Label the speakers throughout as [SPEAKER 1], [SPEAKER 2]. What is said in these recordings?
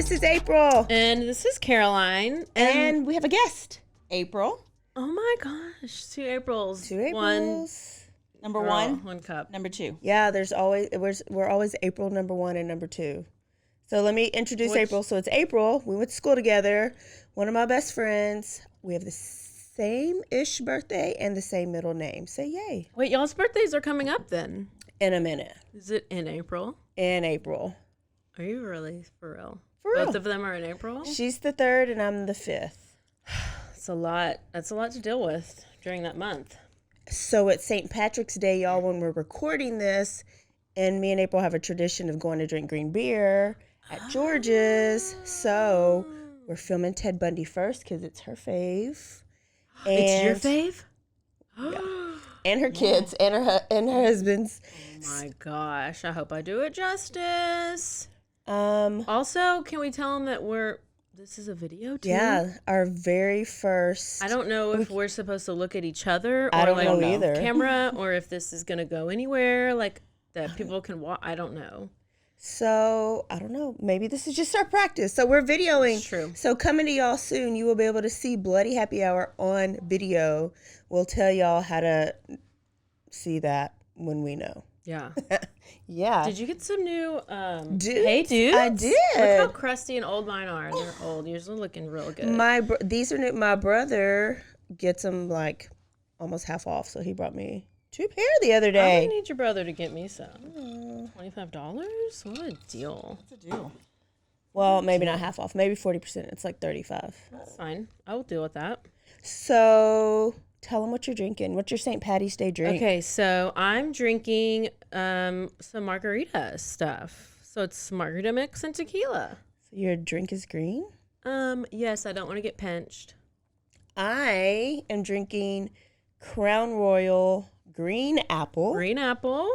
[SPEAKER 1] This is April.
[SPEAKER 2] And this is Caroline.
[SPEAKER 1] And we have a guest.
[SPEAKER 3] April.
[SPEAKER 2] Oh my gosh. 2 Aprils.
[SPEAKER 1] 2 Aprils.
[SPEAKER 3] Number one.
[SPEAKER 2] One cup.
[SPEAKER 3] Number two.
[SPEAKER 1] Yeah, we're always April number 1 and number 2. So let me introduce April. So it's April. We went to school together. One of my best friends. We have the same-ish birthday and the same middle name. Say yay.
[SPEAKER 2] Wait, y'all's birthdays are coming up then.
[SPEAKER 1] In a minute.
[SPEAKER 2] Is it in April?
[SPEAKER 1] In April.
[SPEAKER 2] Are you really? For real?
[SPEAKER 1] For real.
[SPEAKER 2] Both of them are in April?
[SPEAKER 1] She's the 3rd and I'm the 5th.
[SPEAKER 2] It's a lot. That's a lot to deal with during that month.
[SPEAKER 1] So it's St. Patrick's Day, y'all, when we're recording this, and me and April have a tradition of going to drink green beer at George's. So we're filming Ted Bundy first because it's her fave.
[SPEAKER 2] It's your fave?
[SPEAKER 1] Yeah. And her kids and her husband's.
[SPEAKER 2] Oh my gosh. I hope I do it justice. Also, can we tell them that this is a video too?
[SPEAKER 1] Yeah, our very first.
[SPEAKER 2] I don't know if we're supposed to look at each other or
[SPEAKER 1] I don't
[SPEAKER 2] like
[SPEAKER 1] know either.
[SPEAKER 2] camera or if this is going to go anywhere like that people can watch. I don't know.
[SPEAKER 1] So, I don't know. Maybe this is just our practice. So, we're videoing.
[SPEAKER 2] It's true.
[SPEAKER 1] So, coming to y'all soon, you will be able to see Bloody Happy Hour on video. We'll tell y'all how to see that when we know.
[SPEAKER 2] Yeah.
[SPEAKER 1] Yeah.
[SPEAKER 2] Did you get some new
[SPEAKER 1] Dudes?
[SPEAKER 2] Hey dudes?
[SPEAKER 1] I did.
[SPEAKER 2] Look how crusty and old mine are. They're old. Yours are looking real good.
[SPEAKER 1] These are new. My brother gets them like almost half off. So, he brought me 2 pair the other
[SPEAKER 2] I
[SPEAKER 1] day.
[SPEAKER 2] need your brother to get me some. $25? What a deal.
[SPEAKER 3] What's the deal?
[SPEAKER 1] Well, maybe not half off. Maybe 40%. It's like 35.
[SPEAKER 2] That's fine. I will deal with that.
[SPEAKER 1] So, tell them what you're drinking. What's your St. Patty's Day drink?
[SPEAKER 2] Okay, so I'm drinking some margarita stuff. So it's margarita mix and tequila.
[SPEAKER 1] So your drink is green?
[SPEAKER 2] Yes, I don't want to get pinched.
[SPEAKER 1] I am drinking Crown Royal Green Apple.
[SPEAKER 2] Green apple.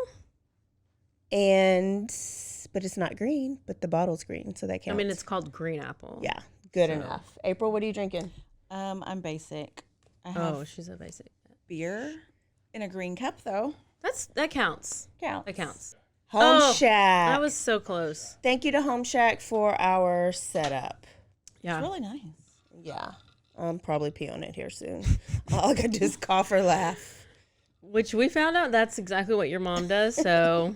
[SPEAKER 1] But it's not green, but the bottle's green, so that counts.
[SPEAKER 2] I mean, it's called green apple.
[SPEAKER 1] Yeah, good enough. April, what are you drinking?
[SPEAKER 3] I'm basic. I have
[SPEAKER 2] She's a basic.
[SPEAKER 3] beer in a green cup, though.
[SPEAKER 2] That counts.
[SPEAKER 3] Counts.
[SPEAKER 2] That counts.
[SPEAKER 1] Home Shack.
[SPEAKER 2] I was so close.
[SPEAKER 1] Thank you to Home Shack for our setup.
[SPEAKER 2] Yeah.
[SPEAKER 3] It's really nice.
[SPEAKER 1] Yeah, I'm probably pee on it here soon. All I can do is cough or laugh.
[SPEAKER 2] Which we found out that's exactly what your mom does, so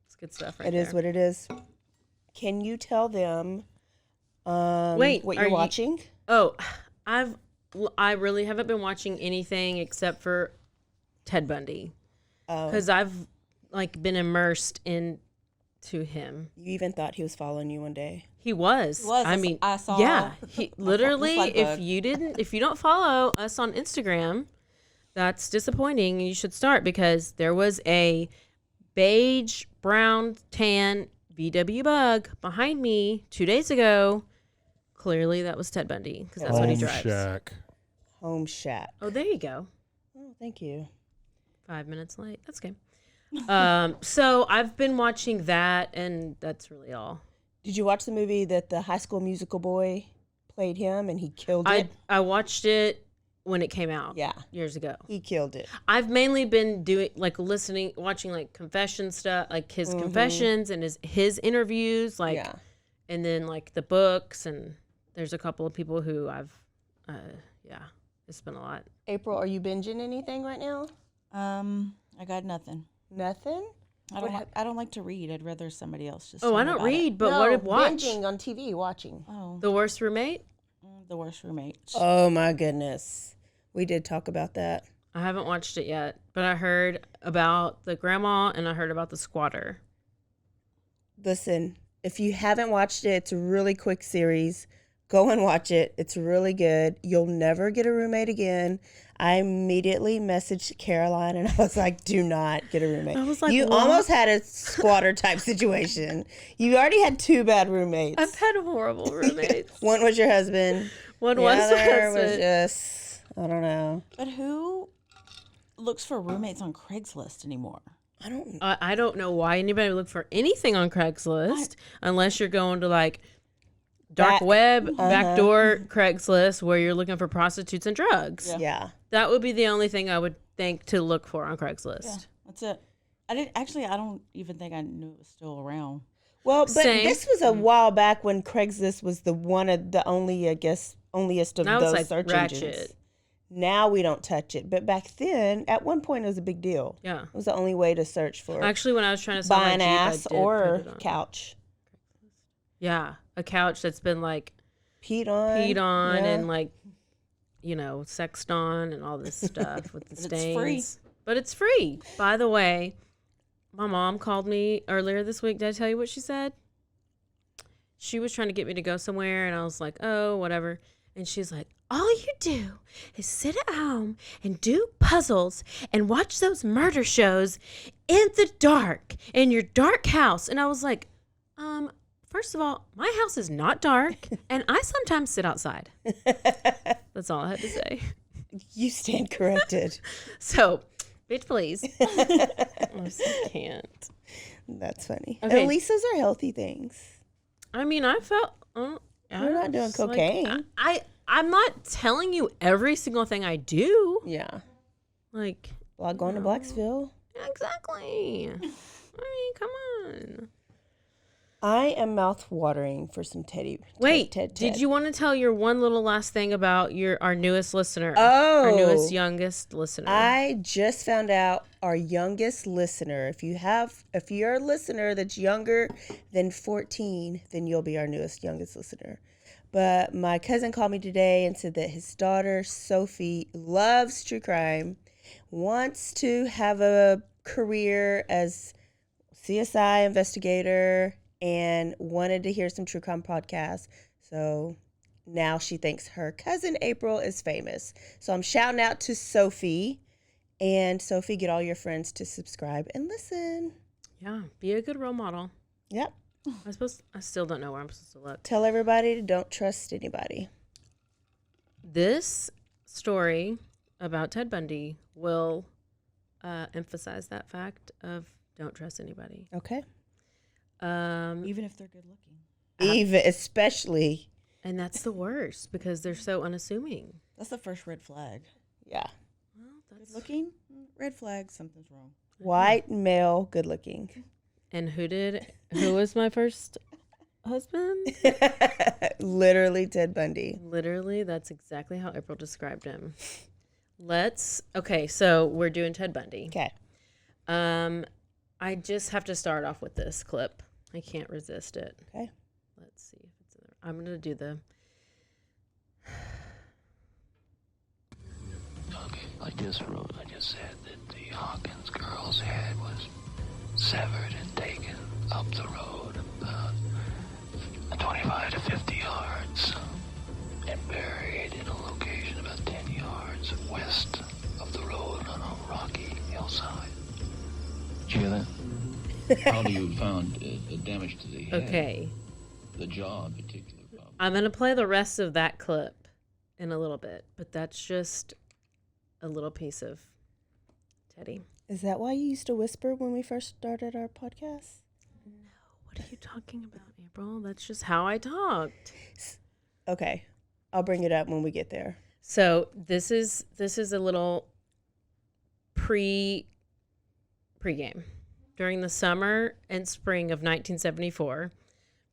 [SPEAKER 2] it's good stuff right there.
[SPEAKER 1] It is what it is. Can you tell them
[SPEAKER 2] Wait,
[SPEAKER 1] what you're watching?
[SPEAKER 2] I really haven't been watching anything except for Ted Bundy. Because I've like been immersed into him.
[SPEAKER 1] You even thought he was following you one day.
[SPEAKER 2] He was. I mean,
[SPEAKER 3] I saw.
[SPEAKER 2] yeah. He literally,
[SPEAKER 3] Slug
[SPEAKER 2] if you don't follow us on Instagram, that's disappointing. You should start because there was a beige, brown, tan VW bug behind me 2 days ago. Clearly, that was Ted Bundy because that's what he drives.
[SPEAKER 1] Home Shack.
[SPEAKER 2] Oh, there you go.
[SPEAKER 1] Oh, thank you.
[SPEAKER 2] 5 minutes late. That's okay. So I've been watching that, and that's really all.
[SPEAKER 1] Did you watch the movie that the High School Musical boy played him and he killed it?
[SPEAKER 2] I watched it when it came out.
[SPEAKER 1] Yeah.
[SPEAKER 2] Years ago.
[SPEAKER 1] He killed it.
[SPEAKER 2] I've mainly been doing watching like confession stuff, like his confessions and his interviews, and then like the books, and there's a couple of people who I've, it's been a lot.
[SPEAKER 1] April, are you binging anything right now?
[SPEAKER 3] I got nothing.
[SPEAKER 1] Nothing?
[SPEAKER 3] I don't like to read. I'd rather somebody else just.
[SPEAKER 2] Oh,
[SPEAKER 3] tell
[SPEAKER 2] I
[SPEAKER 3] me
[SPEAKER 2] don't
[SPEAKER 3] about
[SPEAKER 2] read,
[SPEAKER 3] it.
[SPEAKER 2] but what did watch?
[SPEAKER 1] Binging on TV, watching.
[SPEAKER 3] Oh,
[SPEAKER 2] The Worst Roommate?
[SPEAKER 3] The Worst Roommate.
[SPEAKER 1] Oh my goodness. We did talk about that.
[SPEAKER 2] I haven't watched it yet, but I heard about the grandma and I heard about the squatter.
[SPEAKER 1] Listen, if you haven't watched it, it's a really quick series. Go and watch it. It's really good. You'll never get a roommate again. I immediately messaged Caroline and I was like, do not get a roommate.
[SPEAKER 2] I was like,
[SPEAKER 1] you
[SPEAKER 2] what?
[SPEAKER 1] almost had a squatter type situation. You already had 2 bad roommates.
[SPEAKER 2] I've had horrible roommates.
[SPEAKER 1] One was your husband.
[SPEAKER 2] One
[SPEAKER 1] the
[SPEAKER 2] was
[SPEAKER 1] other
[SPEAKER 2] my husband.
[SPEAKER 1] was just, I don't know.
[SPEAKER 3] But who looks for roommates on Craigslist anymore?
[SPEAKER 2] I don't know why anybody would look for anything on Craigslist unless you're going to like dark web, backdoor Craigslist where you're looking for prostitutes and drugs.
[SPEAKER 1] Yeah.
[SPEAKER 2] That would be the only thing I would think to look for on Craigslist.
[SPEAKER 3] Yeah, that's it. I don't even think I knew it was still around.
[SPEAKER 1] Well, but
[SPEAKER 2] Same.
[SPEAKER 1] this was a while back when Craigslist was the one of the only, I guess, onlyest of
[SPEAKER 2] Now
[SPEAKER 1] those
[SPEAKER 2] it's like
[SPEAKER 1] search
[SPEAKER 2] Ratchet.
[SPEAKER 1] engines. Now we don't touch it. But back then, at one point, it was a big deal.
[SPEAKER 2] Yeah.
[SPEAKER 1] It was the only way to search for
[SPEAKER 2] Actually, when I was trying to sell
[SPEAKER 1] buy
[SPEAKER 2] my
[SPEAKER 1] an
[SPEAKER 2] Jeep,
[SPEAKER 1] ass
[SPEAKER 2] I did
[SPEAKER 1] or
[SPEAKER 2] put it on.
[SPEAKER 1] couch.
[SPEAKER 2] Yeah, a couch that's been like
[SPEAKER 1] Peed on.
[SPEAKER 2] peed on
[SPEAKER 1] yeah.
[SPEAKER 2] and like, sexed on and all this stuff with the
[SPEAKER 3] It's
[SPEAKER 2] stains.
[SPEAKER 3] free.
[SPEAKER 2] But it's free. By the way, my mom called me earlier this week. Did I tell you what she said? She was trying to get me to go somewhere, and I was like, oh, whatever. And she's like, all you do is sit at home and do puzzles and watch those murder shows in the dark in your dark house. And I was like, first of all, my house is not dark, and I sometimes sit outside. That's all I had to say.
[SPEAKER 1] You stand corrected.
[SPEAKER 2] So, bitch, please. I just can't.
[SPEAKER 1] That's funny.
[SPEAKER 2] Okay.
[SPEAKER 1] At least those are healthy things.
[SPEAKER 2] I mean, I felt.
[SPEAKER 1] You're not doing cocaine.
[SPEAKER 2] I'm not telling you every single thing I do.
[SPEAKER 1] Yeah.
[SPEAKER 2] Like.
[SPEAKER 1] Like going to Blacksville.
[SPEAKER 2] Exactly. I mean, come on.
[SPEAKER 1] I am mouth watering for some Teddy.
[SPEAKER 2] Wait,
[SPEAKER 1] Ted.
[SPEAKER 2] did you want to tell your one little last thing about our newest listener?
[SPEAKER 1] Oh.
[SPEAKER 2] Our newest, youngest listener.
[SPEAKER 1] I just found out our youngest listener. If you're a listener that's younger than 14, then you'll be our newest, youngest listener. But my cousin called me today and said that his daughter, Sophie, loves true crime, wants to have a career as CSI investigator, and wanted to hear some true crime podcasts. So now she thinks her cousin April is famous. So I'm shouting out to Sophie. And Sophie, get all your friends to subscribe and listen.
[SPEAKER 2] Yeah, be a good role model.
[SPEAKER 1] Yep.
[SPEAKER 2] I still don't know where I'm supposed to look.
[SPEAKER 1] Tell everybody to don't trust anybody.
[SPEAKER 2] This story about Ted Bundy will emphasize that fact of don't trust anybody.
[SPEAKER 1] Okay.
[SPEAKER 3] Even if they're good looking.
[SPEAKER 1] Especially.
[SPEAKER 2] And that's the worst because they're so unassuming.
[SPEAKER 3] That's the first red flag.
[SPEAKER 1] Yeah.
[SPEAKER 2] Well, that's
[SPEAKER 3] Good looking, red flag, something's wrong.
[SPEAKER 1] White, male, good looking.
[SPEAKER 2] And who was my first husband?
[SPEAKER 1] Literally Ted Bundy.
[SPEAKER 2] Literally, that's exactly how April described him. Okay, so we're doing Ted Bundy.
[SPEAKER 1] Okay.
[SPEAKER 2] I just have to start off with this clip. I can't resist it.
[SPEAKER 1] Okay.
[SPEAKER 2] Let's see if it's in there. I'm going to do the...
[SPEAKER 4] Okay, I just said that the Hawkins girl's head was severed and taken up the road about 25 to 50 yards and buried in a location about 10 yards west of the road on a rocky hillside. Did you hear that? How do you found damage to the head?
[SPEAKER 2] Okay.
[SPEAKER 4] The jaw in particular.
[SPEAKER 2] I'm going to play the rest of that clip in a little bit, but that's just a little piece of Teddy.
[SPEAKER 1] Is that why you used to whisper when we first started our podcast?
[SPEAKER 2] No, what are you talking about, April? That's just how I talked.
[SPEAKER 1] Okay. I'll bring it up when we get there.
[SPEAKER 2] So this is a little pregame. During the summer and spring of 1974,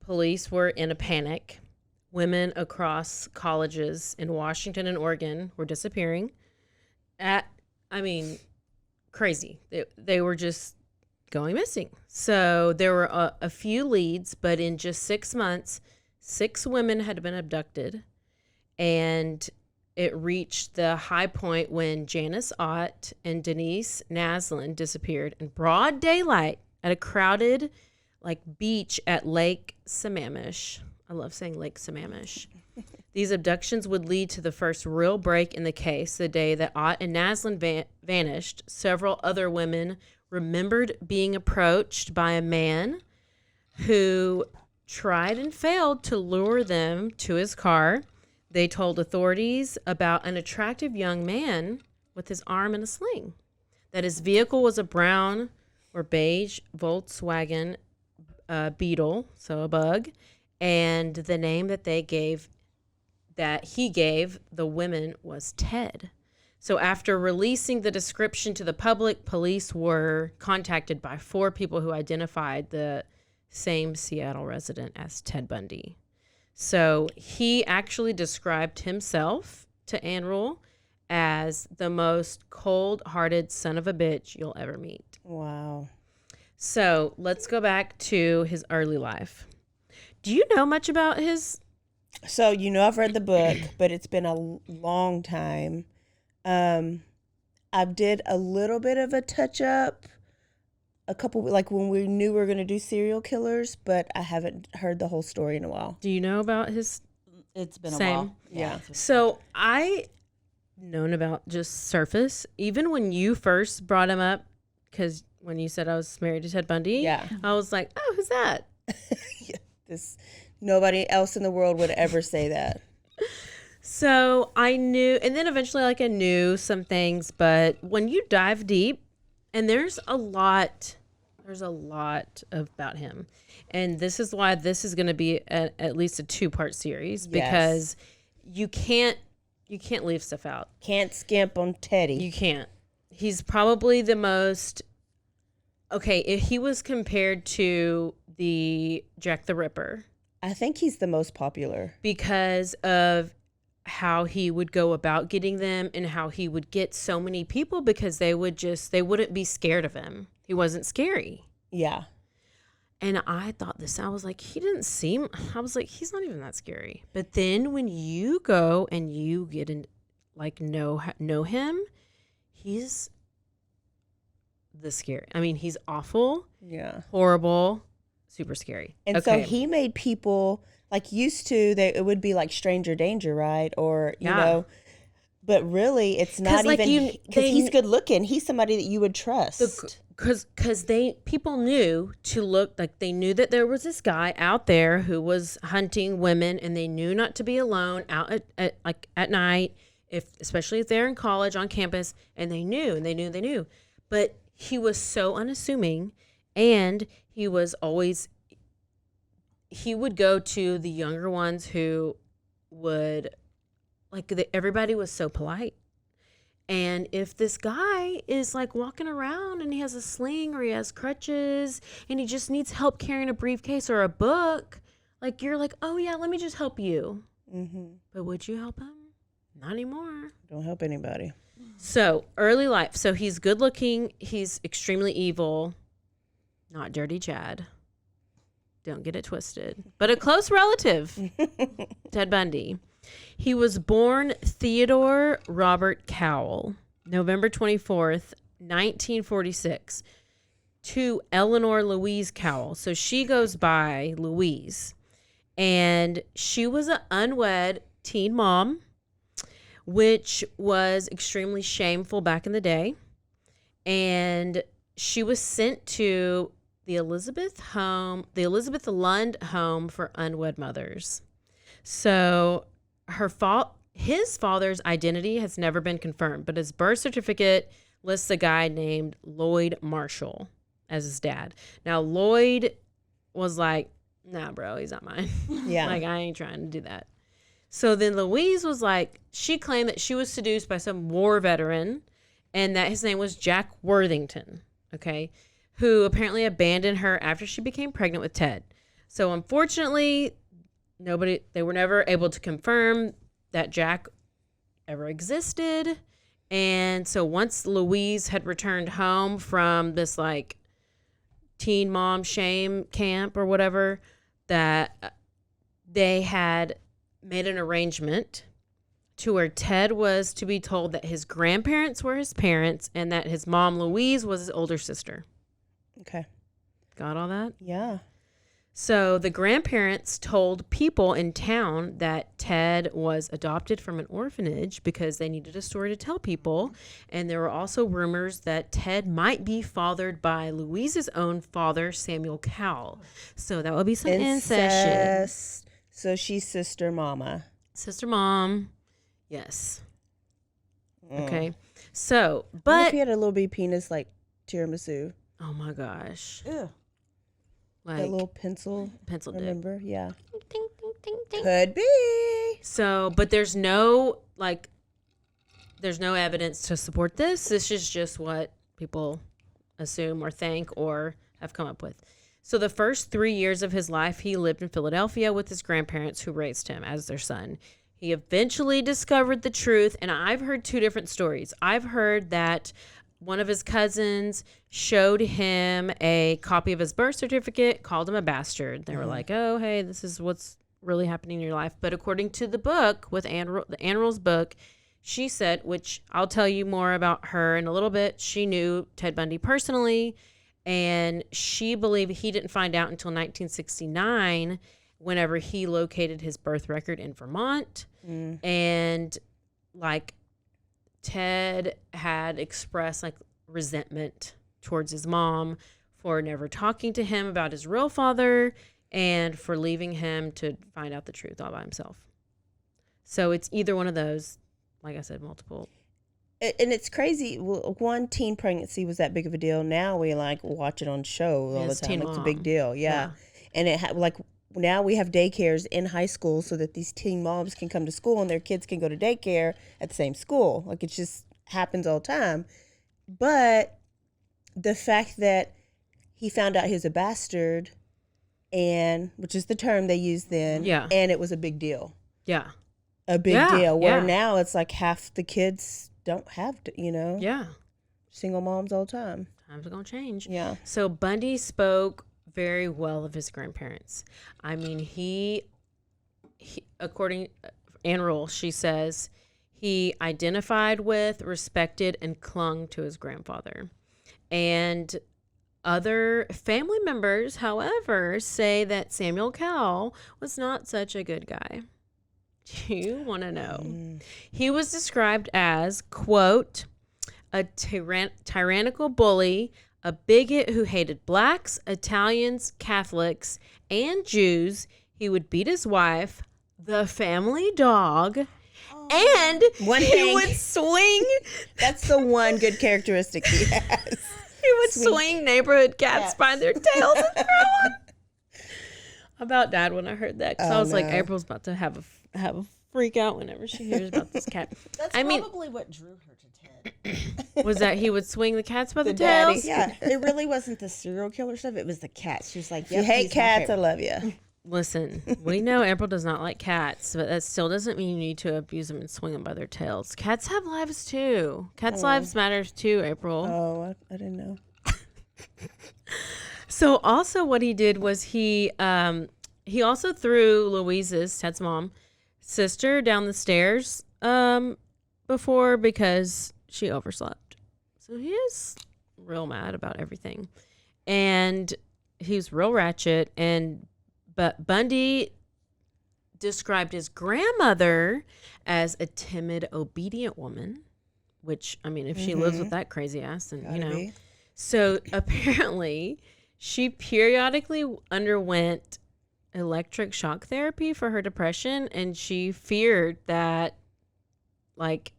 [SPEAKER 2] police were in a panic. Women across colleges in Washington and Oregon were disappearing. Crazy. They were just going missing. So there were a few leads, but in just 6 months, 6 women had been abducted. And it reached the high point when Janice Ott and Denise Naslin disappeared in broad daylight at a crowded beach at Lake Sammamish. I love saying Lake Sammamish. These abductions would lead to the first real break in the case. The day that Ott and Naslin vanished, several other women remembered being approached by a man who tried and failed to lure them to his car. They told authorities about an attractive young man with his arm in a sling, that his vehicle was a brown or beige Volkswagen Beetle, so a bug, and the name that he gave the women was Ted. So after releasing the description to the public, police were contacted by 4 people who identified the same Seattle resident as Ted Bundy. So he actually described himself to Ann Rule as the most cold-hearted son of a bitch you'll ever meet.
[SPEAKER 1] Wow.
[SPEAKER 2] So let's go back to his early life. Do you know much about his?
[SPEAKER 1] So, I've read the book, but it's been a long time. I did a little bit of a touch-up a couple, like when we knew we were going to do serial killers, but I haven't heard the whole story in a while.
[SPEAKER 2] Do you know about his?
[SPEAKER 3] It's been
[SPEAKER 2] Same.
[SPEAKER 3] a while.
[SPEAKER 1] Yeah.
[SPEAKER 3] it's been-
[SPEAKER 2] So I known about just surface. Even when you first brought him up, because when you said I was married to Ted Bundy,
[SPEAKER 1] Yeah.
[SPEAKER 2] I was like, oh, who's that?
[SPEAKER 1] Nobody else in the world would ever say that.
[SPEAKER 2] So I knew, and then eventually, like, I knew some things, but when you dive deep, and there's a lot about him, and this is why this is going to be at least a 2-part series, because you can't leave stuff out.
[SPEAKER 1] Can't skimp on Teddy.
[SPEAKER 2] You can't. He's probably the most. Okay, if he was compared to the Jack the Ripper,
[SPEAKER 1] I think he's the most popular.
[SPEAKER 2] because of how he would go about getting them and how he would get so many people, because they wouldn't be scared of him. He wasn't scary.
[SPEAKER 1] Yeah.
[SPEAKER 2] And I thought this, I was like, he's not even that scary. But then when you go and you get in, like, know him, he's the scary. I mean, he's awful,
[SPEAKER 1] Yeah.
[SPEAKER 2] horrible, super scary.
[SPEAKER 1] And so he made people, like, used to, it would be like stranger danger, right? Or,
[SPEAKER 2] Yeah.
[SPEAKER 1] but really it's not
[SPEAKER 2] like,
[SPEAKER 1] even, because he's good looking. He's somebody that you would trust.
[SPEAKER 2] Because people knew to look, like, they knew that there was this guy out there who was hunting women, and they knew not to be alone out at night, especially if they're in college on campus, and they knew. But he was so unassuming, and he would go to the younger ones who would, like, everybody was so polite. And if this guy is, like, walking around and he has a sling or he has crutches and he just needs help carrying a briefcase or a book, like, you're like, oh yeah, let me just help you.
[SPEAKER 1] Mm-hmm.
[SPEAKER 2] But would you help him? Not anymore.
[SPEAKER 1] Don't help anybody.
[SPEAKER 2] So early life. So he's good looking. He's extremely evil. Not Dirty Chad. Don't get it twisted. But a close relative, Ted Bundy. He was born Theodore Robert Cowell, November 24th, 1946, to Eleanor Louise Cowell. So she goes by Louise. And she was an unwed teen mom, which was extremely shameful back in the day. And she was sent to the Elizabeth Lund home for unwed mothers. So his father's identity has never been confirmed, but his birth certificate lists a guy named Lloyd Marshall as his dad. Now, Lloyd was like, nah, bro, he's not mine.
[SPEAKER 1] Yeah.
[SPEAKER 2] Like, I ain't trying to do that. So then Louise was like, she claimed that she was seduced by some war veteran and that his name was Jack Worthington, okay, who apparently abandoned her after she became pregnant with Ted. So unfortunately, they were never able to confirm that Jack ever existed. And so once Louise had returned home from this, like, teen mom shame camp or whatever, that they had made an arrangement to where Ted was to be told that his grandparents were his parents and that his mom, Louise, was his older sister.
[SPEAKER 1] Okay.
[SPEAKER 2] Got all that?
[SPEAKER 1] Yeah.
[SPEAKER 2] So the grandparents told people in town that Ted was adopted from an orphanage because they needed a story to tell people. And there were also rumors that Ted might be fathered by Louise's own father, Samuel Cowell. So that would be some incest shit.
[SPEAKER 1] So she's sister mama.
[SPEAKER 2] Sister mom. Yes.
[SPEAKER 1] Mm.
[SPEAKER 2] Okay. So,
[SPEAKER 1] What if
[SPEAKER 2] but
[SPEAKER 1] he had a little bitty penis like tiramisu?
[SPEAKER 2] oh my gosh.
[SPEAKER 3] Ew.
[SPEAKER 2] Like
[SPEAKER 1] That little pencil.
[SPEAKER 2] pencil dip.
[SPEAKER 1] Remember? Yeah.
[SPEAKER 2] Ding, ding, ding, ding.
[SPEAKER 1] Could be.
[SPEAKER 2] So, but there's no evidence to support this. This is just what people assume or think or have come up with. So the first 3 years of his life, he lived in Philadelphia with his grandparents who raised him as their son. He eventually discovered the truth, and I've heard two different stories. I've heard that one of his cousins showed him a copy of his birth certificate, called him a bastard. They were like, oh, hey, this is what's really happening in your life. But according to the book, with Ann Rule's book, she said, which I'll tell you more about her in a little bit, she knew Ted Bundy personally, and she believed he didn't find out until 1969 whenever he located his birth record in Vermont. And like Ted had expressed like resentment towards his mom for never talking to him about his real father and for leaving him to find out the truth all by himself. So it's either one of those, like I said, multiple.
[SPEAKER 1] And it's crazy. One, teen pregnancy was that big of a deal. Now we like watch it on show all the time. It's a big deal. Yeah. And it like now we have daycares in high school so that these teen moms can come to school and their kids can go to daycare at the same school. Like it just happens all the time. But the fact that he found out he was a bastard, and which is the term they used then, and it was a big deal.
[SPEAKER 2] Yeah.
[SPEAKER 1] A big deal. Where now it's like half the kids don't have to, you know.
[SPEAKER 2] Yeah.
[SPEAKER 1] Single moms all the time.
[SPEAKER 2] Times are going to change.
[SPEAKER 1] Yeah.
[SPEAKER 2] So Bundy spoke very well of his grandparents. I mean, he according to Ann Rule, she says, he identified with, respected, and clung to his grandfather. And other family members, however, say that Samuel Cowell was not such a good guy. Do you want to know? He was described as, quote, a tyrannical bully, a bigot who hated blacks, Italians, Catholics, and Jews. He would beat his wife, the family dog, and he would swing.
[SPEAKER 1] That's the one good characteristic he has.
[SPEAKER 2] He would swing neighborhood cats by their tails and throw them. I about died when I heard that because I was like, April's about to have a freak out whenever she hears about this cat.
[SPEAKER 3] That's probably what drew her to Ted.
[SPEAKER 2] Was that he would swing the cats by the tails?
[SPEAKER 5] Yeah, it really wasn't the serial killer stuff. It was the cats. She was like,
[SPEAKER 1] you hate cats, I love you.
[SPEAKER 2] Listen, we know April does not like cats, but that still doesn't mean you need to abuse them and swing them by their tails. Cats have lives too. Cats' lives matters too, April.
[SPEAKER 1] Oh, I didn't know.
[SPEAKER 2] So also what he did was he also threw Louise's, Ted's mom, sister down the stairs before because she overslept. So he is real mad about everything. And he was real ratchet. But Bundy described his grandmother as a timid, obedient woman, which, I mean, if she lives with that crazy ass, then, you know. So apparently she periodically underwent electric shock therapy for her depression, and she feared that, like,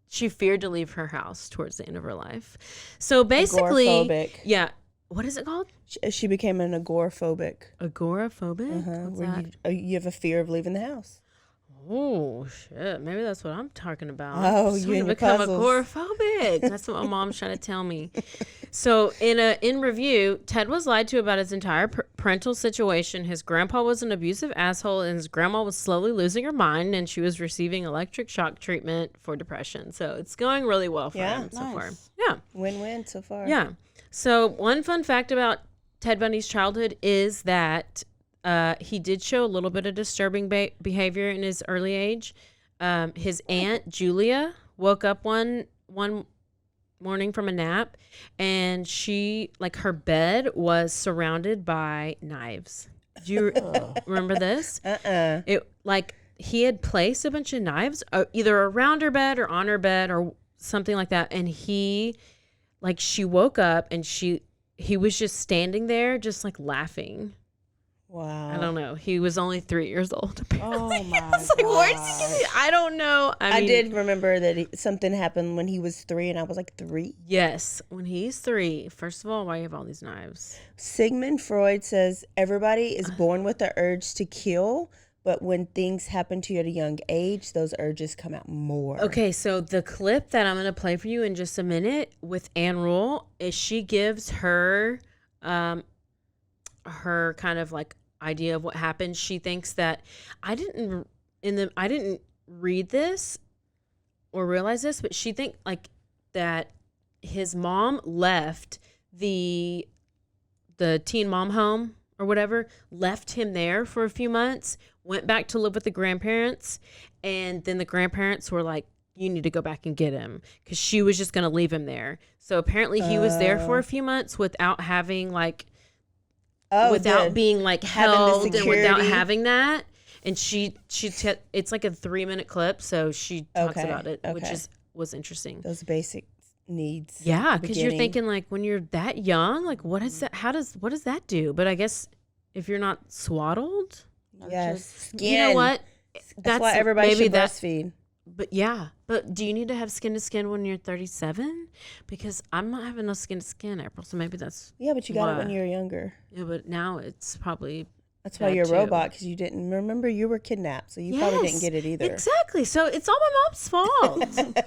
[SPEAKER 2] she feared to leave her house towards the end of her life. So basically,
[SPEAKER 1] agoraphobic.
[SPEAKER 2] Yeah. What is it called?
[SPEAKER 1] She became an agoraphobic.
[SPEAKER 2] Agoraphobic? What's
[SPEAKER 1] where
[SPEAKER 2] that?
[SPEAKER 1] you have a fear of leaving the house.
[SPEAKER 2] Oh, shit. Maybe that's what I'm talking about.
[SPEAKER 1] Oh,
[SPEAKER 2] I'm
[SPEAKER 1] you and your
[SPEAKER 2] become
[SPEAKER 1] puzzles.
[SPEAKER 2] agoraphobic. That's what my mom's trying to tell me. So in review, Ted was lied to about his entire parental situation. His grandpa was an abusive asshole, and his grandma was slowly losing her mind, and she was receiving electric shock treatment for depression. So it's going really well for him so far. Yeah.
[SPEAKER 1] Win-win so far.
[SPEAKER 2] Yeah. So one fun fact about Ted Bundy's childhood is that he did show a little bit of disturbing behavior in his early age. His aunt Julia woke up one morning from a nap, and her bed was surrounded by knives. Do you remember this? It he had placed a bunch of knives either around her bed or on her bed or something like that, and she woke up and he was just standing there just like laughing.
[SPEAKER 1] Wow.
[SPEAKER 2] I don't know. He was only 3 years old. Apparently.
[SPEAKER 3] Oh my
[SPEAKER 2] I was like, where's he getting? I don't know.
[SPEAKER 1] I did remember that something happened when he was 3 and I was like 3.
[SPEAKER 2] Yes. When he's 3, first of all, why do you have all these knives?
[SPEAKER 1] Sigmund Freud says everybody is born with the urge to kill, but when things happen to you at a young age, those urges come out more.
[SPEAKER 2] Okay, so the clip that I'm going to play for you in just a minute with Ann Rule is she gives her her kind of like idea of what happened. She thinks that I didn't read this or realize this, but she think like that his mom left the teen mom home or whatever, left him there for a few months, went back to live with the grandparents, and then the grandparents were like, you need to go back and get him, because she was just going to leave him there. So apparently he was there for a few months without having like, without being like held and without having that. And it's like a 3-minute clip, so she talks about it, which was interesting.
[SPEAKER 1] Those basic needs.
[SPEAKER 2] Yeah, because you're thinking like when you're that young, like what is that? What does that do? But I guess if you're not swaddled,
[SPEAKER 1] yes, skin.
[SPEAKER 2] You know what?
[SPEAKER 1] That's why everybody should breastfeed.
[SPEAKER 2] But yeah, but do you need to have skin to skin when you're 37? Because I'm not having no skin to skin, April. So maybe that's
[SPEAKER 1] but you got it when you were younger.
[SPEAKER 2] Yeah, but now it's probably.
[SPEAKER 1] That's why you're a robot, because you didn't remember you were kidnapped, so you probably didn't get it either.
[SPEAKER 2] Exactly. So it's all my mom's fault.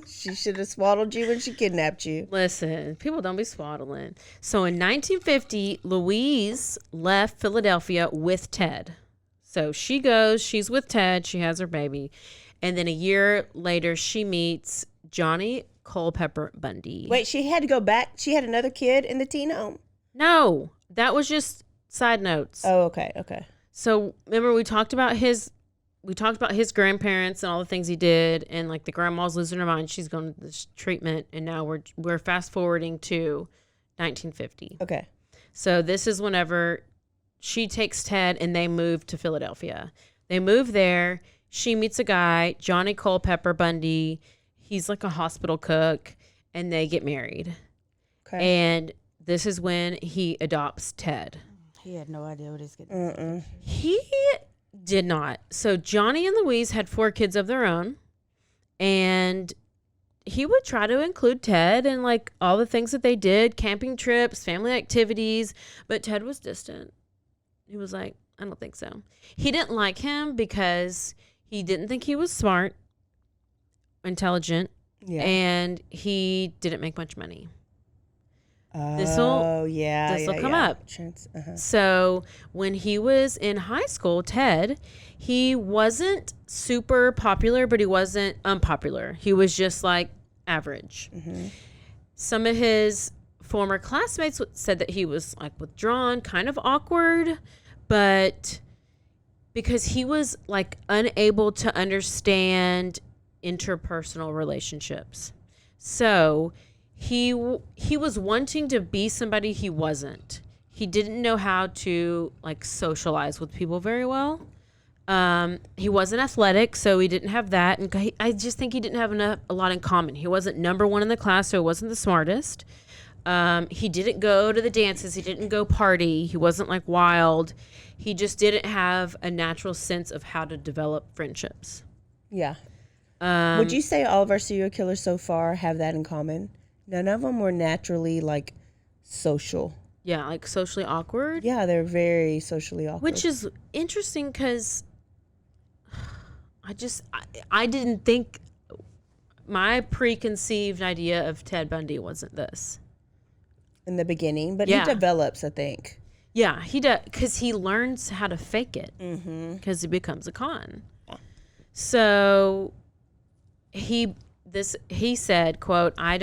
[SPEAKER 1] She should have swaddled you when she kidnapped you.
[SPEAKER 2] Listen, people don't be swaddling. So in 1950, Louise left Philadelphia with Ted. So she's with Ted, she has her baby. And then a year later, she meets Johnny Culpeper Bundy.
[SPEAKER 1] Wait, she had to go back? She had another kid in the teen home?
[SPEAKER 2] No, that was just side notes.
[SPEAKER 1] Oh, okay.
[SPEAKER 2] So remember we talked about his grandparents and all the things he did, and like the grandma's losing her mind. She's going to this treatment, and now we're fast forwarding to 1950.
[SPEAKER 1] Okay.
[SPEAKER 2] So this is whenever she takes Ted and they move to Philadelphia. They move there. She meets a guy, Johnny Culpeper Bundy. He's like a hospital cook, and they get married. Okay. And this is when he adopts Ted.
[SPEAKER 3] He had no idea what he's getting into.
[SPEAKER 2] He did not. So Johnny and Louise had 4 kids of their own, and he would try to include Ted in like all the things that they did, camping trips, family activities, but Ted was distant. He was like, I don't think so. He didn't like him because he didn't think he was smart, intelligent, and he didn't make much money. This will come up. So when he was in high school, Ted, he wasn't super popular, but he wasn't unpopular. He was just like average. Mm-hmm. Some of his former classmates said that he was like withdrawn, kind of awkward, but because he was like unable to understand interpersonal relationships. So he was wanting to be somebody he wasn't. He didn't know how to like socialize with people very well. He wasn't athletic, so he didn't have that. And I just think he didn't have a lot in common. He wasn't number one in the class, so he wasn't the smartest. He didn't go to the dances. He didn't go party. He wasn't like wild. He just didn't have a natural sense of how to develop friendships.
[SPEAKER 1] Yeah. Would you say all of our serial killers so far have that in common? None of them were naturally like social.
[SPEAKER 2] Yeah, like socially awkward.
[SPEAKER 1] Yeah, they're very socially awkward.
[SPEAKER 2] Which is interesting because I didn't think, my preconceived idea of Ted Bundy wasn't this.
[SPEAKER 1] In the beginning, but he develops, I think.
[SPEAKER 2] Yeah, he does, because he learns how to fake it because he becomes a con. Yeah. So he said, quote, I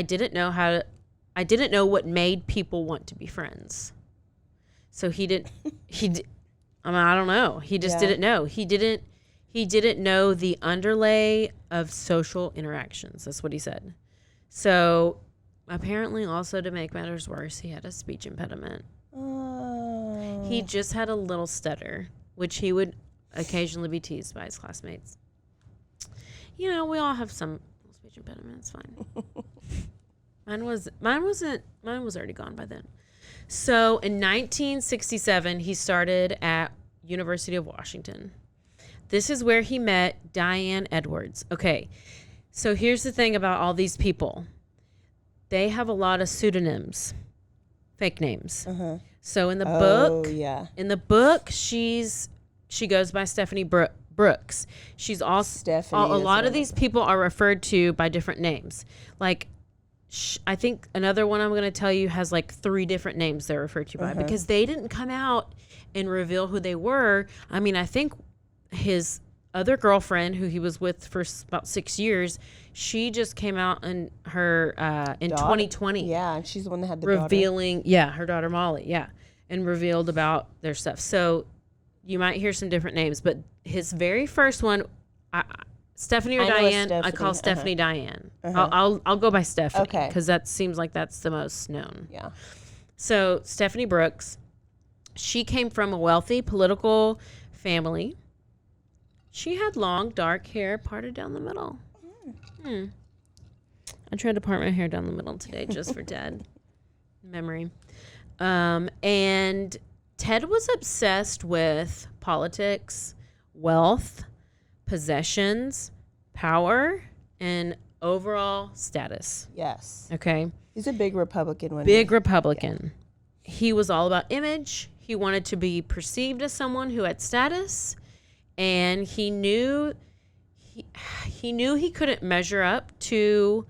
[SPEAKER 2] didn't know what made people want to be friends. So I don't know. He just didn't know. He didn't know the underlay of social interactions. That's what he said. So apparently also, to make matters worse, he had a speech impediment. Oh. He just had a little stutter, which he would occasionally be teased by his classmates. You know, we all have some speech impediments. Fine. Mine was already gone by then. So in 1967, he started at University of Washington. This is where he met Diane Edwards. Okay, so here's the thing about all these people. They have a lot of pseudonyms, fake names. Uh-huh. So in the book, she goes by Stephanie Brooks. She's also
[SPEAKER 1] Stephanie.
[SPEAKER 2] A lot of these people are referred to by different names. Like I think another one I'm going to tell you has like 3 different names they're referred to by because they didn't come out and reveal who they were. I mean, I think his other girlfriend, who he was with for about 6 years, she just came out in her in 2020.
[SPEAKER 1] Yeah, and she's the one that had the
[SPEAKER 2] revealing, her daughter Molly, and revealed about their stuff. So you might hear some different names, but his very first one, Stephanie or Diane, I call Stephanie Diane. I'll go by Stephanie because that seems like that's the most known.
[SPEAKER 1] Yeah.
[SPEAKER 2] So Stephanie Brooks, she came from a wealthy political family. She had long, dark hair parted down the middle. I tried to part my hair down the middle today just for Dad memory. And Ted was obsessed with politics, wealth, possessions, power, and overall status.
[SPEAKER 1] Yes.
[SPEAKER 2] Okay.
[SPEAKER 1] He's a big Republican.
[SPEAKER 2] Big Republican. Yeah. He was all about image. He wanted to be perceived as someone who had status, and he knew he couldn't measure up to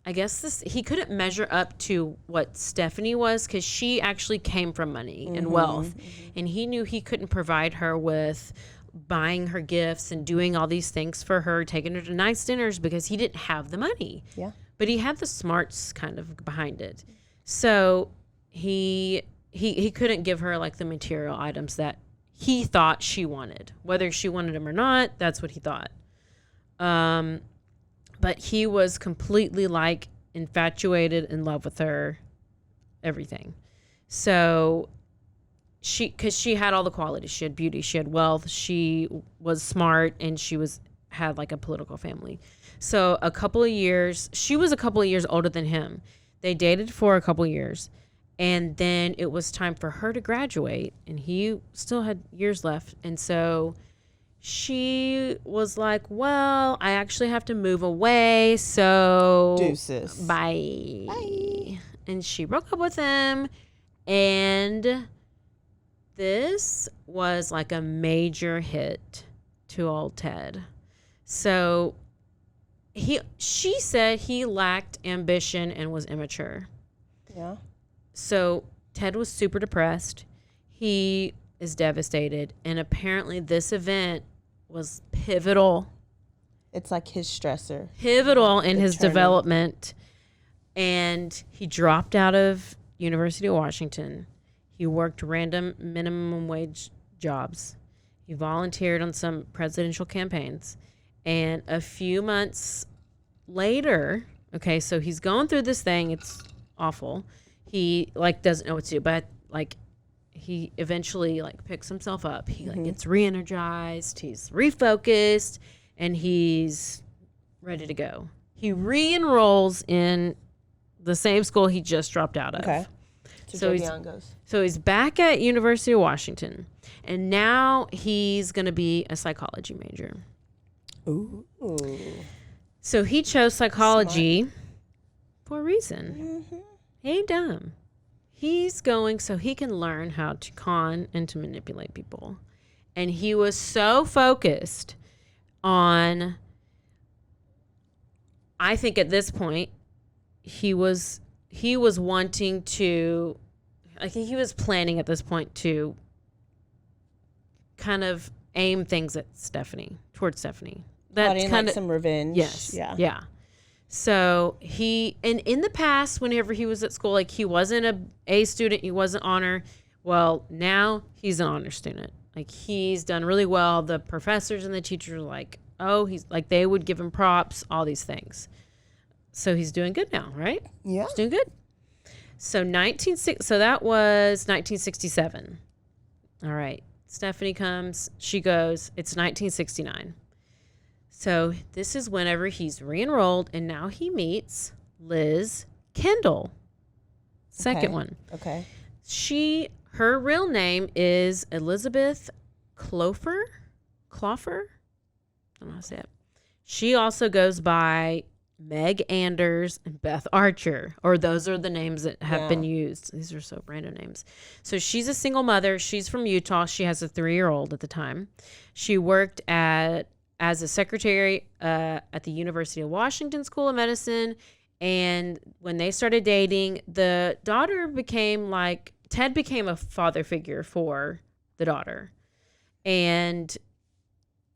[SPEAKER 2] he couldn't measure up to what Stephanie was because she actually came from money and wealth. And he knew he couldn't provide her with buying her gifts and doing all these things for her, taking her to nice dinners because he didn't have the money.
[SPEAKER 1] Yeah.
[SPEAKER 2] But he had the smarts kind of behind it. So he couldn't give her like the material items that he thought she wanted. Whether she wanted them or not, that's what he thought. But he was completely like infatuated, in love with her, everything. So because she had all the qualities. She had beauty, she had wealth, she was smart, and she had like a political family. So she was a couple of years older than him. They dated for a couple of years. And then it was time for her to graduate, and he still had years left. And so she was like, well, I actually have to move away, so
[SPEAKER 1] deuces.
[SPEAKER 2] Bye. And she broke up with him, and this was like a major hit to old Ted. So she said he lacked ambition and was immature.
[SPEAKER 1] Yeah.
[SPEAKER 2] So Ted was super depressed. He is devastated. And apparently this event was pivotal.
[SPEAKER 1] It's like his stressor.
[SPEAKER 2] Pivotal in his development. And he dropped out of University of Washington. He worked random minimum wage jobs. He volunteered on some presidential campaigns. And a few months later, okay, so he's going through this thing. It's awful. He like doesn't know what to do, but like he eventually like picks himself up. He like gets re-energized, he's refocused, and he's ready to go. He re-enrolls in the same school he just dropped out of.
[SPEAKER 1] Okay.
[SPEAKER 2] So he's back at University of Washington, and now he's going to be a psychology major.
[SPEAKER 1] Ooh.
[SPEAKER 2] So he chose psychology for a reason. He ain't dumb. He's going so he can learn how to con and to manipulate people. And he was so focused on, I think at this point, he was wanting to, I think he was planning at this point to kind of aim things at towards Stephanie.
[SPEAKER 1] That's kind of some revenge.
[SPEAKER 2] Yes. Yeah. So and in the past, whenever he was at school, like he wasn't a A student, he wasn't honor. Well, now he's an honor student. Like he's done really well. The professors and the teachers are like, oh, he's like, they would give him props, all these things. So he's doing good now, right?
[SPEAKER 1] Yeah.
[SPEAKER 2] He's doing good. So that was 1967. All right. Stephanie comes, she goes, it's 1969. So this is whenever he's re-enrolled, and now he meets Liz Kendall. Second one.
[SPEAKER 1] Okay.
[SPEAKER 2] Her real name is Elizabeth Clofer. I don't know how to say it. She also goes by Meg Anders and Beth Archer, or those are the names that have been used. These are so random names. So she's a single mother. She's from Utah. She has a 3-year-old at the time. She worked at as a secretary at the University of Washington School of Medicine. And when they started dating, the daughter Ted became a father figure for the daughter. And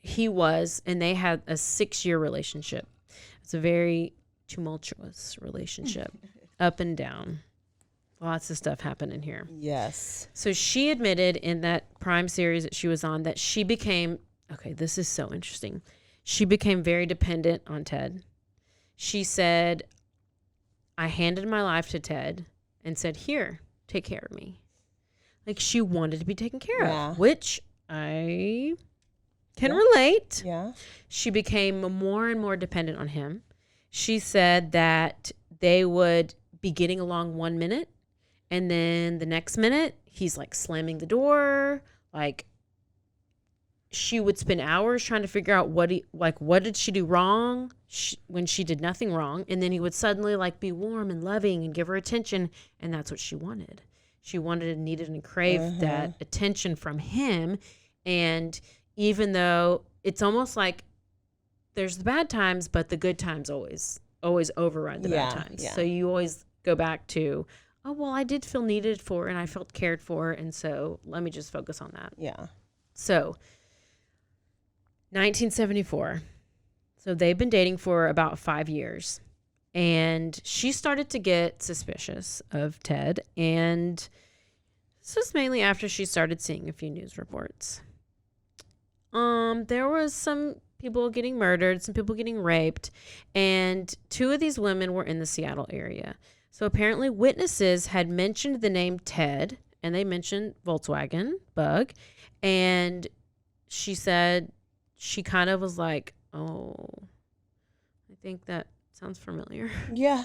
[SPEAKER 2] they had a 6-year relationship. It's a very tumultuous relationship, up and down. Lots of stuff happened in here.
[SPEAKER 1] Yes.
[SPEAKER 2] So she admitted in that Prime series that she was on that she became, okay, this is so interesting. She became very dependent on Ted. She said, I handed my life to Ted and said, here, take care of me. Like she wanted to be taken care of, which I can relate.
[SPEAKER 1] Yeah.
[SPEAKER 2] She became more and more dependent on him. She said that they would be getting along 1 minute, and then the next minute he's like slamming the door. Like she would spend hours trying to figure out what did she do wrong when she did nothing wrong, and then he would suddenly like be warm and loving and give her attention, and that's what she wanted. She wanted, needed, and craved that attention from him. And even though it's almost like there's the bad times, but the good times always override the bad times.
[SPEAKER 1] Yeah.
[SPEAKER 2] So you always go back to, oh, well, I did feel needed for, and I felt cared for, and so let me just focus on that.
[SPEAKER 1] Yeah.
[SPEAKER 2] So 1974. So they've been dating for about 5 years. And she started to get suspicious of Ted. And this was mainly after she started seeing a few news reports. There was some people getting murdered, some people getting raped. And 2 of these women were in the Seattle area. So apparently witnesses had mentioned the name Ted. And they mentioned Volkswagen Bug. And she said she kind of was like, oh, I think that sounds familiar.
[SPEAKER 1] Yeah.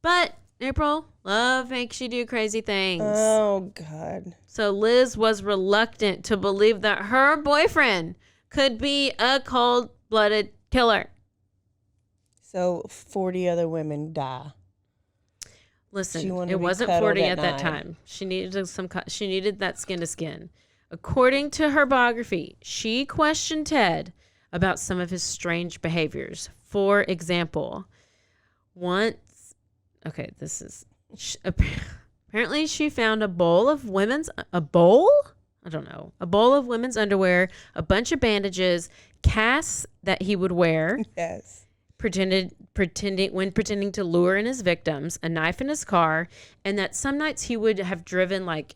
[SPEAKER 2] But April, love makes you do crazy things.
[SPEAKER 1] Oh, God.
[SPEAKER 2] So Liz was reluctant to believe that her boyfriend could be a cold-blooded killer.
[SPEAKER 1] So 40 other women die.
[SPEAKER 2] Listen,
[SPEAKER 1] She wanted to
[SPEAKER 2] it
[SPEAKER 1] be
[SPEAKER 2] wasn't
[SPEAKER 1] cuddled
[SPEAKER 2] 40
[SPEAKER 1] at
[SPEAKER 2] at that
[SPEAKER 1] night.
[SPEAKER 2] time. She needed that skin to skin. According to her biography, she questioned Ted about some of his strange behaviors. For example, apparently she found a bowl of women's underwear, a bunch of bandages, casts that he would wear,
[SPEAKER 1] Yes.
[SPEAKER 2] pretending to lure in his victims, a knife in his car, and that some nights he would have driven like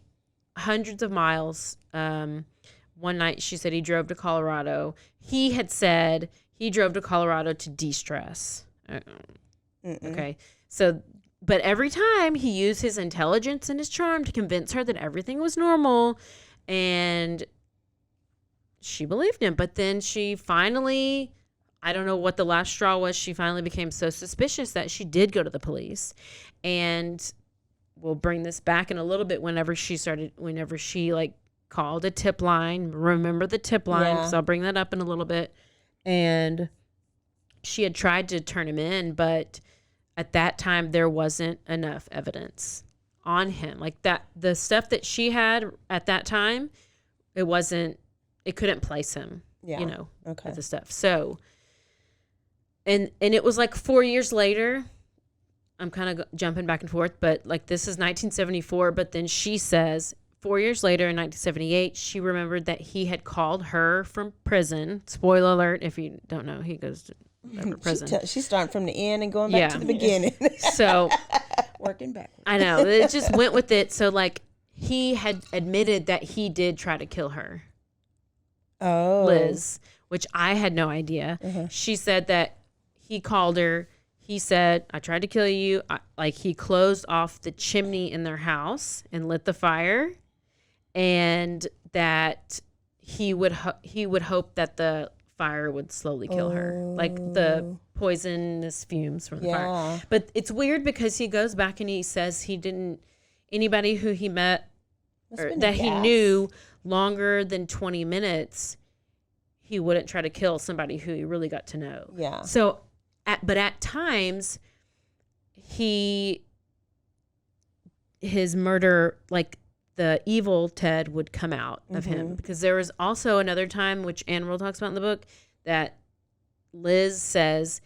[SPEAKER 2] hundreds of miles. One night she said he drove to Colorado. He had said he drove to Colorado to de-stress. Okay. So, but every time he used his intelligence and his charm to convince her that everything was normal, and she believed him. But then she finally, I don't know what the last straw was, she finally became so suspicious that she did go to the police. And we'll bring this back in a little bit whenever she like called a tip line. Remember the tip line, because I'll bring that up in a little bit. And she had tried to turn him in, but at that time there wasn't enough evidence on him. Like that, the stuff that she had at that time, it couldn't place him.
[SPEAKER 1] Okay.
[SPEAKER 2] With the stuff. So, and it was like 4 years later. I'm kind of jumping back and forth, but like this is 1974. But then she says 4 years later in 1978, she remembered that he had called her from prison. Spoiler alert, if you don't know, he goes to whatever prison.
[SPEAKER 1] She's starting from the end and going back to the beginning.
[SPEAKER 2] So
[SPEAKER 5] Working backwards.
[SPEAKER 2] I know, it just went with it. So like he had admitted that he did try to kill her.
[SPEAKER 1] Oh.
[SPEAKER 2] Liz, which I had no idea. She said that he called her. He said, I tried to kill you. He closed off the chimney in their house and lit the fire. And that he would hope that the fire would slowly kill her. Like the poisonous fumes from the fire. But it's weird because he goes back and he says anybody who he met or that he knew longer than 20 minutes, he wouldn't try to kill somebody who he really got to know.
[SPEAKER 1] Yeah.
[SPEAKER 2] So, but at times, his murder, like the evil Ted, would come out of him. Because there was also another time, which Ann Rule talks about in the book, that Liz says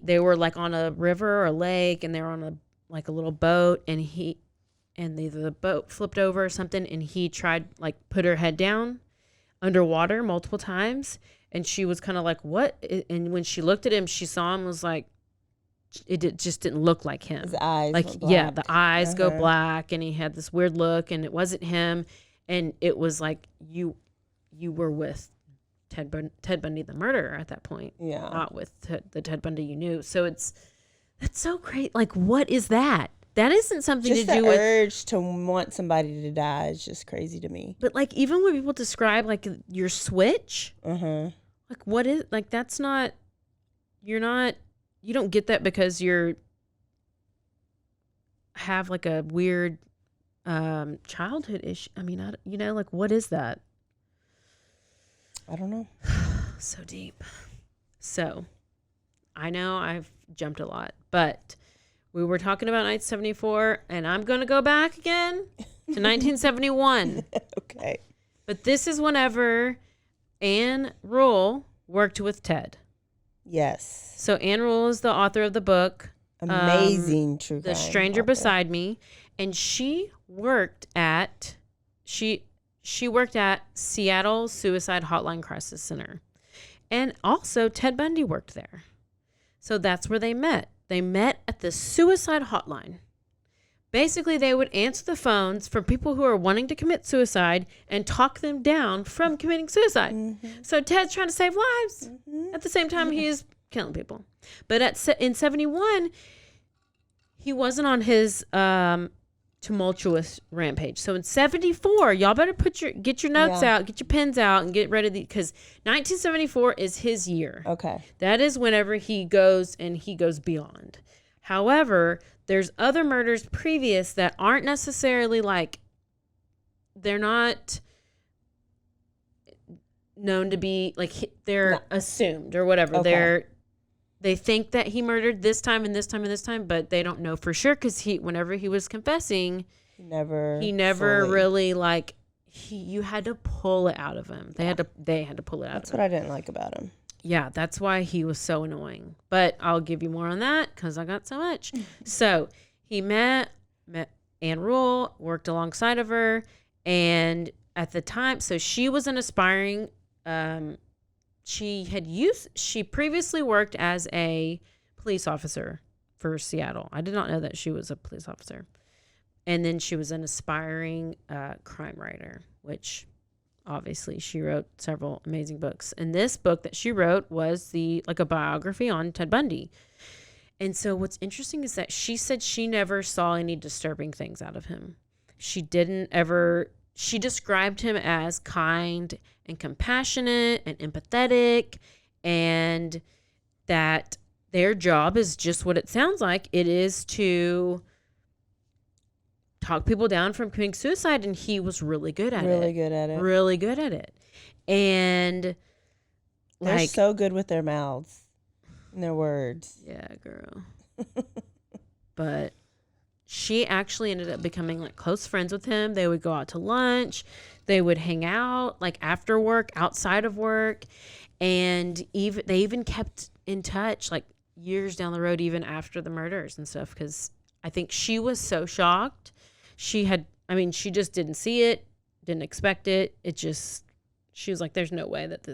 [SPEAKER 2] they were like on a river or a lake, and they were on a little boat, and either the boat flipped over or something, and he tried like put her head down underwater multiple times, and she was kind of like, what? And when she looked at him, she saw him, was like, just didn't look like him.
[SPEAKER 1] His eyes
[SPEAKER 2] like
[SPEAKER 1] went
[SPEAKER 2] yeah,
[SPEAKER 1] black.
[SPEAKER 2] the eyes go black, and he had this weird look, and it wasn't him, and it was like you were with Ted Bundy, the murderer, at that point.
[SPEAKER 1] Yeah.
[SPEAKER 2] Not with the Ted Bundy you knew. So that's so great. Like, what is that? That isn't something
[SPEAKER 1] Just
[SPEAKER 2] to
[SPEAKER 1] the
[SPEAKER 2] do with.
[SPEAKER 1] urge to want somebody to die is just crazy to me.
[SPEAKER 2] But like, even when people describe like your switch, like what is, like, that's not. You don't get that because have like a weird childhood issue. I mean, like, what is that?
[SPEAKER 1] I don't know.
[SPEAKER 2] So deep. So, I know I've jumped a lot, but we were talking about 1974, and I'm going to go back again to 1971.
[SPEAKER 1] Okay.
[SPEAKER 2] But this is whenever Ann Rule worked with Ted.
[SPEAKER 1] Yes.
[SPEAKER 2] So Ann Rule is the author of the book,
[SPEAKER 1] Amazing true crime
[SPEAKER 2] The Stranger
[SPEAKER 1] author.
[SPEAKER 2] Beside Me, and she worked at Seattle Suicide Hotline Crisis Center. And also Ted Bundy worked there. So that's where they met. They met at the suicide hotline. Basically, they would answer the phones for people who are wanting to commit suicide and talk them down from committing suicide. So Ted's trying to save lives. At the same time, he is killing people. But in 71, he wasn't on his tumultuous rampage. So in 74, y'all better get your notes out, get your pens out, and get ready, because 1974 is his year.
[SPEAKER 1] Okay.
[SPEAKER 2] That is whenever he goes beyond. However, there's other murders previous that aren't necessarily like, they're not known to be like, they're assumed or whatever.
[SPEAKER 1] Okay.
[SPEAKER 2] They think that he murdered this time and this time and this time, but they don't know for sure, because whenever he was confessing,
[SPEAKER 1] He never
[SPEAKER 2] fully. Really, like, you had to pull it out of him. They had to pull it out
[SPEAKER 1] That's
[SPEAKER 2] of him.
[SPEAKER 1] what I didn't like about him.
[SPEAKER 2] Yeah, that's why he was so annoying. But I'll give you more on that because I got so much. So he met Ann Rule, worked alongside of her, and at the time, so she was an aspiring. She previously worked as a police officer for Seattle. I did not know that she was a police officer. And then she was an aspiring crime writer, which obviously she wrote several amazing books. And this book that she wrote was a biography on Ted Bundy. And so what's interesting is that she said she never saw any disturbing things out of him. She described him as kind and compassionate and empathetic, and that their job is just what it sounds like. It is to talk people down from committing suicide, and he was really good at it.
[SPEAKER 1] Really good at it.
[SPEAKER 2] Really good at it. And
[SPEAKER 1] They're so good with their mouths and their words.
[SPEAKER 2] Yeah, girl. But she actually ended up becoming like close friends with him. They would go out to lunch. They would hang out like after work, outside of work. And they even kept in touch like years down the road, even after the murders and stuff. Because I think she was so shocked. She just didn't see it, didn't expect it. She was like, there's no way that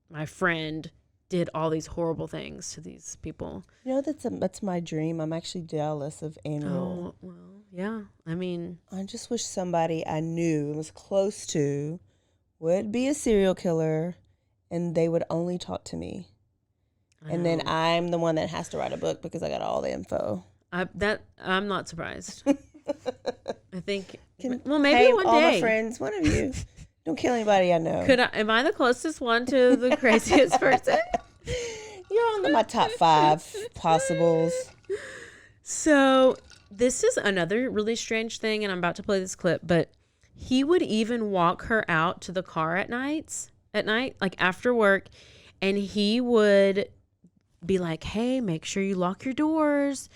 [SPEAKER 2] my friend did all these horrible things to these people.
[SPEAKER 1] You know, that's my dream. I'm actually jealous of Ann Rule.
[SPEAKER 2] Oh, well, yeah. I mean,
[SPEAKER 1] I just wish somebody I knew and was close to would be a serial killer, and they would only talk to me. And then I'm the one that has to write a book because I got all the info.
[SPEAKER 2] I'm not surprised. I think, maybe
[SPEAKER 1] hey,
[SPEAKER 2] one day.
[SPEAKER 1] all my friends, one of you. Don't kill anybody I know.
[SPEAKER 2] Am I the closest one to the craziest person?
[SPEAKER 1] You're on my top 5 possibles.
[SPEAKER 2] So this is another really strange thing, and I'm about to play this clip, but he would even walk her out to the car at night, like after work, and he would be like, hey, make sure you lock your doors.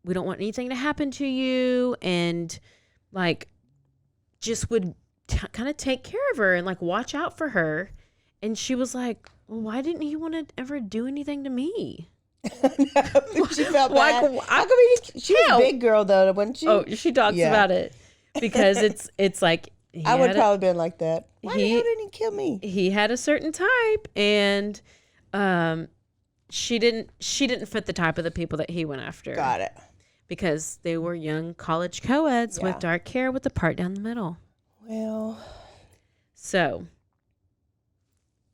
[SPEAKER 2] We don't want anything to happen to you. And like, just would kind of take care of her and like watch out for her. And she was like, Well, why didn't he want to ever do anything to me?
[SPEAKER 1] She felt
[SPEAKER 2] Why-
[SPEAKER 1] bad. How come she was a big girl though, wasn't she?
[SPEAKER 2] Oh, she talks
[SPEAKER 1] Yeah.
[SPEAKER 2] about it because it's like
[SPEAKER 1] I would probably been like that. Why the
[SPEAKER 2] he-
[SPEAKER 1] hell didn't he kill me?
[SPEAKER 2] he had a certain type, and she didn't fit the type of the people that he went after.
[SPEAKER 1] Got it.
[SPEAKER 2] Because they were young college co-eds
[SPEAKER 1] Yeah.
[SPEAKER 2] with dark hair with the part down the middle.
[SPEAKER 1] Well,
[SPEAKER 2] So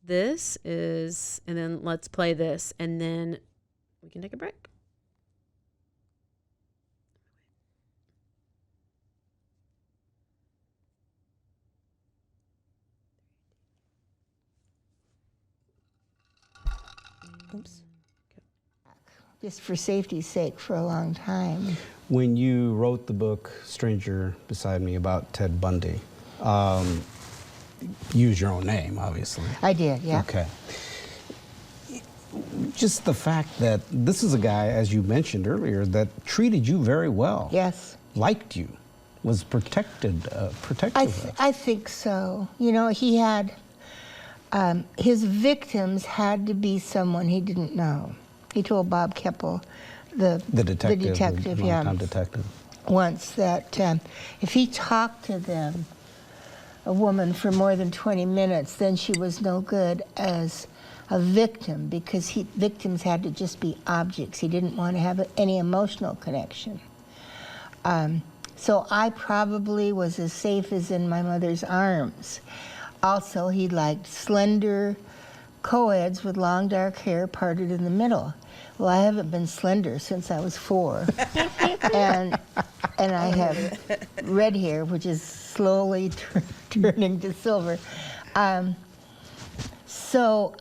[SPEAKER 2] this is, and then let's play this, and then we can take a break.
[SPEAKER 1] oops.
[SPEAKER 6] Just for safety's sake for a long time.
[SPEAKER 7] When you wrote the book Stranger Beside Me about Ted Bundy, use your own name, obviously.
[SPEAKER 6] I did, yeah.
[SPEAKER 7] Okay. Just the fact that this is a guy, as you mentioned earlier, that treated you very well.
[SPEAKER 6] Yes.
[SPEAKER 7] Liked you, was protective.
[SPEAKER 6] I think so. You know, he had, his victims had to be someone he didn't know. He told Bob Keppel, the detective, yeah,
[SPEAKER 7] longtime detective,
[SPEAKER 6] once that if he talked to them, a woman, for more than 20 minutes, then she was no good as a victim, because victims had to just be objects. He didn't want to have any emotional connection. So I probably was as safe as in my mother's arms. Also, he liked slender co-eds with long dark hair parted in the middle. Well, I haven't been slender since I was 4. and I have red hair, which is slowly turning to silver. So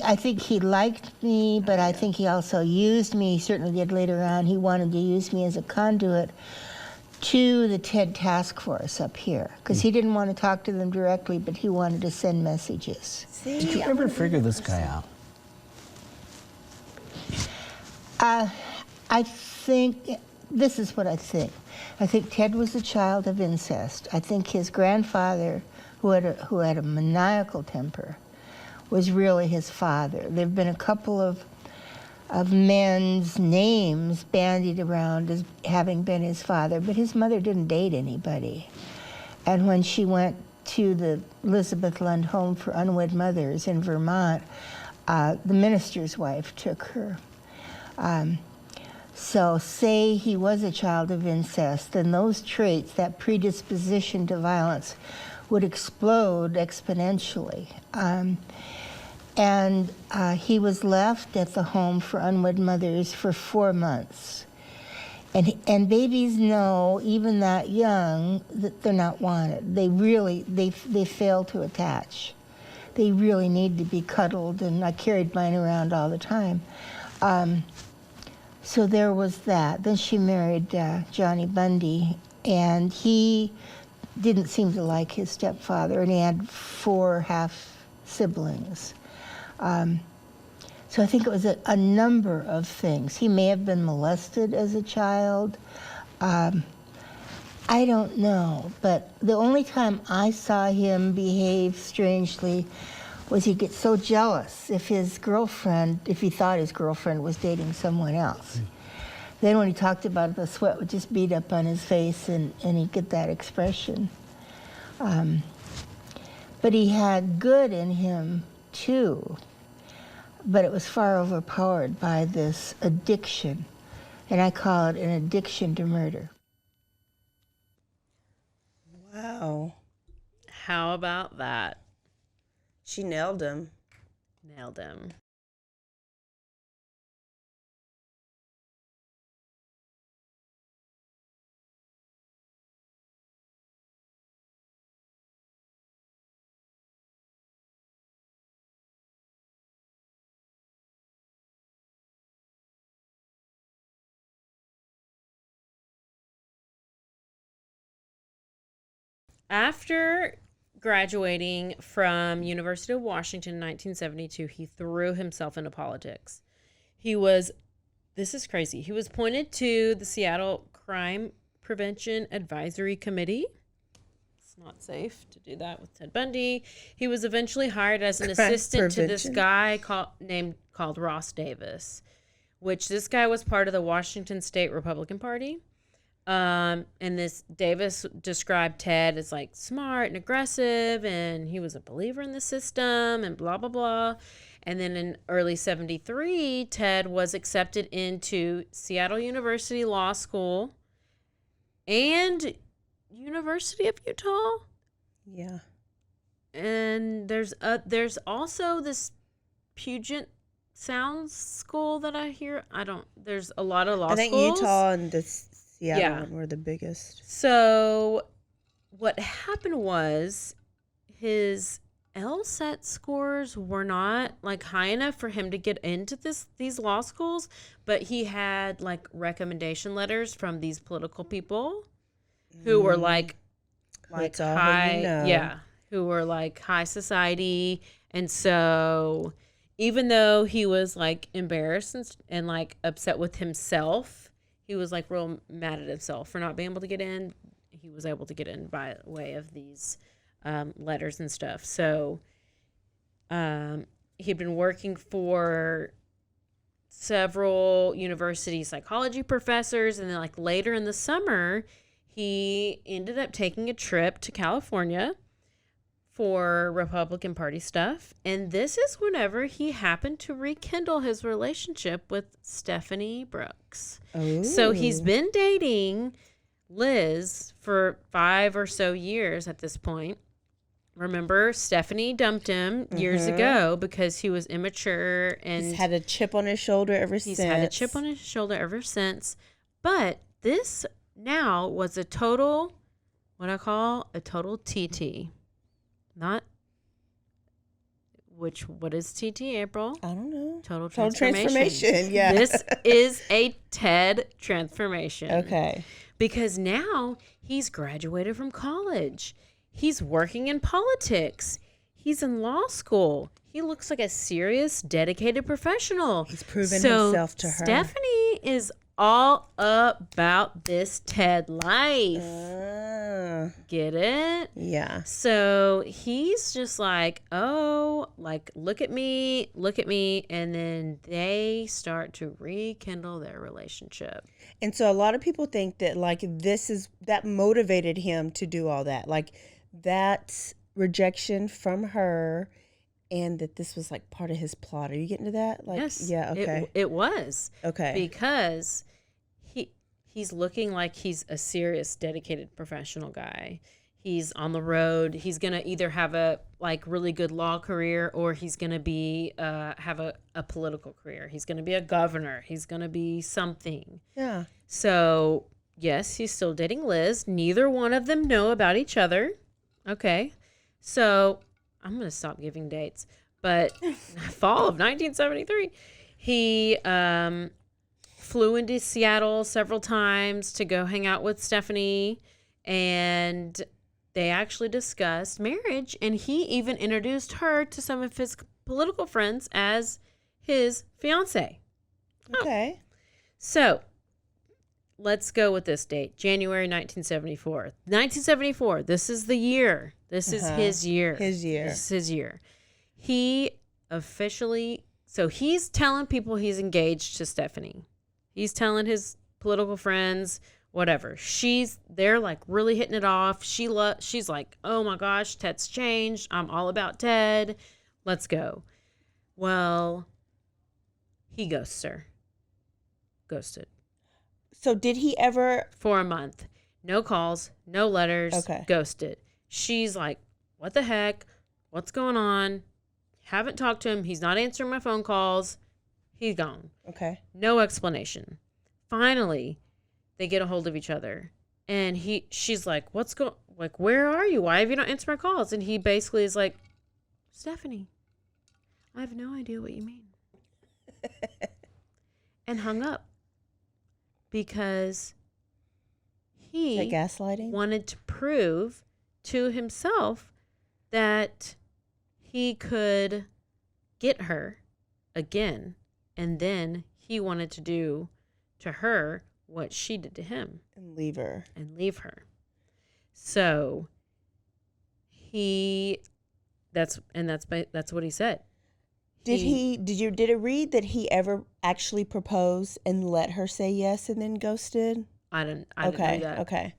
[SPEAKER 6] I think he liked me, but I think he also used me. He certainly did later on. He wanted to use me as a conduit to the TED task force up here, because he didn't want to talk to them directly, but he wanted to send messages.
[SPEAKER 7] Did you ever figure this guy out?
[SPEAKER 6] I think, this is what I think. I think Ted was a child of incest. I think his grandfather, who had a maniacal temper, was really his father. There have been a couple of men's names bandied around as having been his father, but his mother didn't date anybody. And when she went to the Elizabeth Lund Home for Unwed Mothers in Vermont, the minister's wife took her. So say he was a child of incest, then those traits, that predisposition to violence, would explode exponentially. And he was left at the home for unwed mothers for 4 months. And babies know, even that young, that they're not wanted. They fail to attach. They really need to be cuddled, and I carried mine around all the time. So there was that. Then she married Johnny Bundy, and he didn't seem to like his stepfather, and he had 4 half siblings. So I think it was a number of things. He may have been molested as a child. I don't know, but the only time I saw him behave strangely was he'd get so jealous if he thought his girlfriend was dating someone else. Then when he talked about it, the sweat would just bead up on his face, and he'd get that expression. But he had good in him too, but it was far overpowered by this addiction, and I call it an addiction to murder.
[SPEAKER 1] Wow.
[SPEAKER 2] How about that?
[SPEAKER 1] She nailed him.
[SPEAKER 2] Nailed him. After graduating from University of Washington in 1972, he threw himself into politics. This is crazy, he was appointed to the Seattle Crime Prevention Advisory Committee. It's not safe to do that with Ted Bundy. He was eventually hired as an
[SPEAKER 1] Crime
[SPEAKER 2] assistant to this
[SPEAKER 1] prevention.
[SPEAKER 2] guy called Ross Davis, which this guy was part of the Washington State Republican Party. And this Davis described Ted as like smart and aggressive, and he was a believer in the system and blah, blah, blah. And then in early 73, Ted was accepted into Seattle University Law School and University of Utah.
[SPEAKER 1] Yeah.
[SPEAKER 2] And there's also this Puget Sounds school that I hear. There's a lot of law schools.
[SPEAKER 1] I think Utah and the Seattle
[SPEAKER 2] Yeah.
[SPEAKER 1] one were the biggest.
[SPEAKER 2] So what happened was his LSAT scores were not like high enough for him to get into these law schools, but he had like recommendation letters from these political people who were like
[SPEAKER 1] That's all who
[SPEAKER 2] high,
[SPEAKER 1] you know.
[SPEAKER 2] yeah, who were like high society. And so even though he was like embarrassed and like upset with himself, he was like real mad at himself for not being able to get in. He was able to get in by way of these letters and stuff. So he'd been working for several university psychology professors, and then like later in the summer, he ended up taking a trip to California for Republican Party stuff. And this is whenever he happened to rekindle his relationship with Stephanie Brooks. So he's been dating Liz for 5 or so years at this point. Remember, Stephanie dumped him years ago because he was immature, and
[SPEAKER 1] He's had a chip on his shoulder ever since.
[SPEAKER 2] he's had a chip on his shoulder ever since. But this now was a total, what I call a total TT. Not, what is TT, April?
[SPEAKER 1] I don't know.
[SPEAKER 2] Total
[SPEAKER 1] Total
[SPEAKER 2] transformation.
[SPEAKER 1] transformation, yeah.
[SPEAKER 2] This is a TED transformation.
[SPEAKER 1] Okay.
[SPEAKER 2] Because now he's graduated from college. He's working in politics. He's in law school. He looks like a serious, dedicated professional.
[SPEAKER 1] He's proven himself to her.
[SPEAKER 2] Stephanie is all about this TED life. Get it?
[SPEAKER 1] Yeah.
[SPEAKER 2] So he's just like, oh, like, look at me. And then they start to rekindle their relationship.
[SPEAKER 1] And so a lot of people think that like that motivated him to do all that. Like that rejection from her, and that this was like part of his plot. Are you getting to that? Like,
[SPEAKER 2] Yes.
[SPEAKER 1] Yeah. Okay.
[SPEAKER 2] It was.
[SPEAKER 1] Okay.
[SPEAKER 2] Because he's looking like he's a serious, dedicated professional guy. He's on the road. He's going to either have a like really good law career, or he's going to be have a political career. He's going to be a governor. He's going to be something.
[SPEAKER 1] Yeah.
[SPEAKER 2] So, yes, he's still dating Liz. Neither one of them know about each other. Okay. So, I'm going to stop giving dates. But fall of 1973, he flew into Seattle several times to go hang out with Stephanie, and they actually discussed marriage, and he even introduced her to some of his political friends as his fiance.
[SPEAKER 1] Okay.
[SPEAKER 2] So let's go with this date, January 1974. 1974, this is the year. This is his year.
[SPEAKER 1] His year.
[SPEAKER 2] This is his year. He officially, so he's telling people he's engaged to Stephanie. He's telling his political friends, whatever. They're like really hitting it off. She's like, oh my gosh, Ted's changed. I'm all about Ted. Let's go. Well, he ghosts her. Ghosted.
[SPEAKER 1] So did he ever?
[SPEAKER 2] For a month. No calls, no letters.
[SPEAKER 1] Okay.
[SPEAKER 2] Ghosted. She's like, what the heck? What's going on? Haven't talked to him. He's not answering my phone calls. He's gone.
[SPEAKER 1] Okay.
[SPEAKER 2] No explanation. Finally, they get a hold of each other, and she's like, where are you? Why have you not answered my calls? And he basically is like, Stephanie, I have no idea what you mean. And hung up because he
[SPEAKER 1] Is that gaslighting?
[SPEAKER 2] wanted to prove to himself that he could get her again, and then he wanted to do to her what she did to him
[SPEAKER 1] And leave her.
[SPEAKER 2] and leave her. So That's what he said.
[SPEAKER 1] Did it read that he ever actually proposed and let her say yes and then ghosted?
[SPEAKER 2] I didn't know that.
[SPEAKER 1] Okay.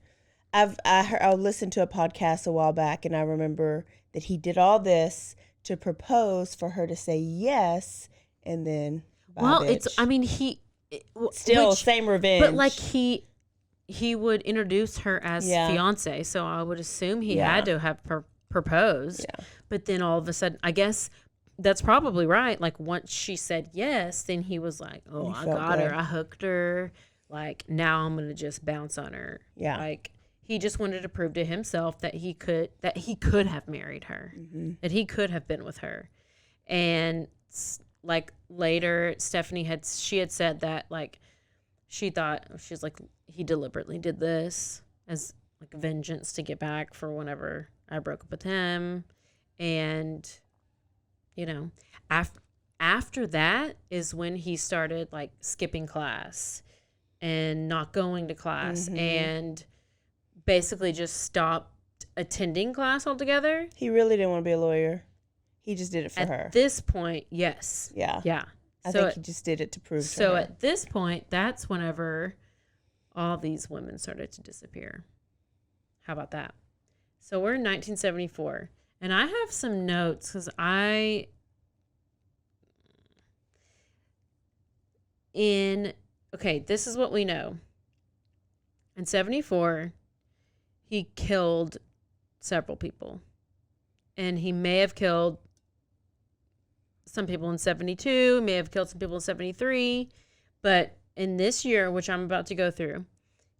[SPEAKER 1] I listened to a podcast a while back, and I remember that he did all this to propose for her to say yes, and then same revenge.
[SPEAKER 2] But like he would introduce her as fiance, so I would assume he had to have proposed.
[SPEAKER 1] Yeah.
[SPEAKER 2] But then all of a sudden, I guess that's probably right. Like once she said yes, then he was like, "Oh, I got her. I hooked her. Like now I'm gonna just bounce on her."
[SPEAKER 1] Yeah.
[SPEAKER 2] Like he just wanted to prove to himself that he could have married her, that he could have been with her. And like later, Stephanie had said that like she's like he deliberately did this as like vengeance to get back for whenever I broke up with him. And you know, after that is when he started like skipping class and not going to class and basically just stopped attending class altogether.
[SPEAKER 1] He really didn't want to be a lawyer. He just did it for her.
[SPEAKER 2] At this point, yes.
[SPEAKER 1] Yeah.
[SPEAKER 2] Yeah.
[SPEAKER 1] I think he just did it to prove to her.
[SPEAKER 2] So at this point, that's whenever all these women started to disappear. How about that? So we're in 1974. And I have some notes because this is what we know. In 74, he killed several people. And he may have killed some people in 72, may have killed some people in 73. But in this year, which I'm about to go through,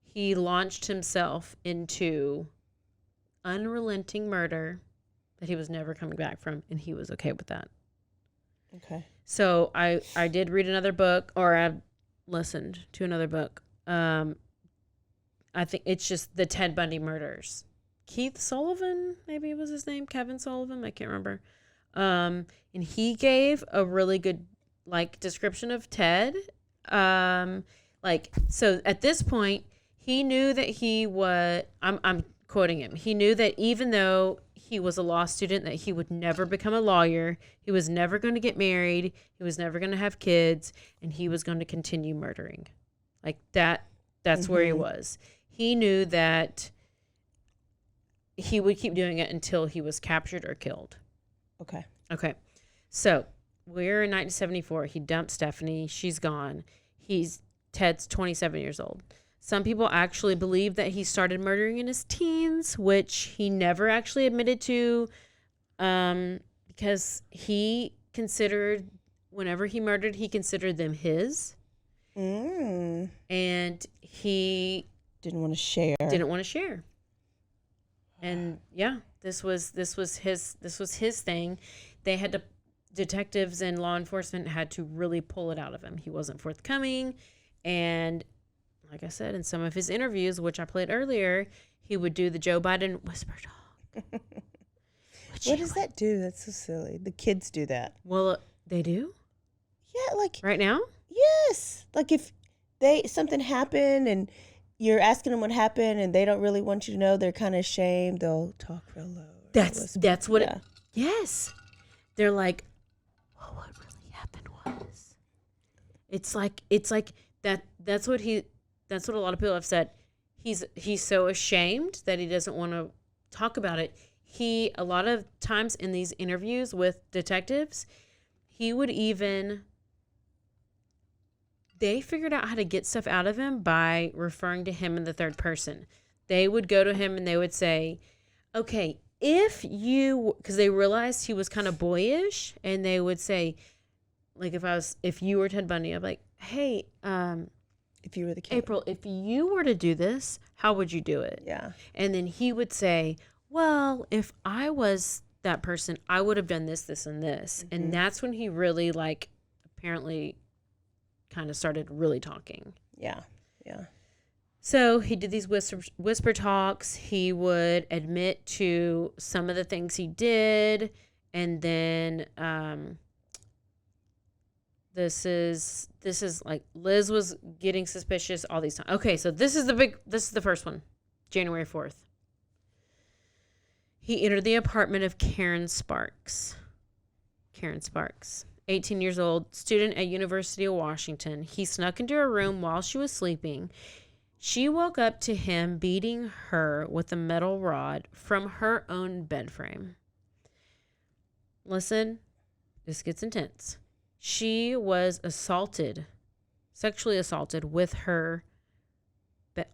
[SPEAKER 2] he launched himself into unrelenting murder that he was never coming back from, and he was okay with that.
[SPEAKER 1] Okay.
[SPEAKER 2] So I did read another book, or I listened to another book. I think it's just the Ted Bundy murders. Keith Sullivan, maybe was his name, Kevin Sullivan, I can't remember. And he gave a really good like description of Ted. So at this point, he knew that he was. I'm quoting him. He knew that even though he was a law student, that he would never become a lawyer. He was never going to get married. He was never going to have kids, and he was going to continue murdering. Like that. That's where he was. He knew that he would keep doing it until he was captured or killed. Okay. So we're in 1974. He dumped Stephanie. She's gone. Ted's 27 years old. Some people actually believe that he started murdering in his teens, which he never actually admitted to, because he considered, whenever he murdered, he considered them his. And he
[SPEAKER 1] didn't want to share.
[SPEAKER 2] And yeah, this was his thing. Detectives and law enforcement had to really pull it out of him. He wasn't forthcoming. And like I said, in some of his interviews, which I played earlier, he would do the Joe Biden whisper talk.
[SPEAKER 1] What does that do? That's so silly. The kids do that.
[SPEAKER 2] Well, they do?
[SPEAKER 1] Yeah, like
[SPEAKER 2] right now?
[SPEAKER 1] Yes. Like if something happened and you're asking them what happened and they don't really want you to know, they're kind of ashamed, they'll talk real low.
[SPEAKER 2] That's what it. Yes. They're like, well, what really happened was. It's like that. That's what a lot of people have said. He's so ashamed that he doesn't want to talk about it. A lot of times in these interviews with detectives, they figured out how to get stuff out of him by referring to him in the third person. They would go to him and they would say, okay, because they realized he was kind of boyish, and they would say, like, if you were Ted Bundy, I'm like, hey,
[SPEAKER 1] if you were the killer.
[SPEAKER 2] April, if you were to do this, how would you do it?
[SPEAKER 1] Yeah.
[SPEAKER 2] And then he would say, well, if I was that person, I would have done this, this, and this. And that's when he really, like, apparently kind of started really talking.
[SPEAKER 1] Yeah.
[SPEAKER 2] So he did these whisper talks. He would admit to some of the things he did. And then this is like Liz was getting suspicious all these times. Okay, so this is the first one, January 4th. He entered the apartment of Karen Sparks. 18 years old, student at University of Washington. He snuck into her room while she was sleeping. She woke up to him beating her with a metal rod from her own bed frame. Listen, this gets intense. She was sexually assaulted with her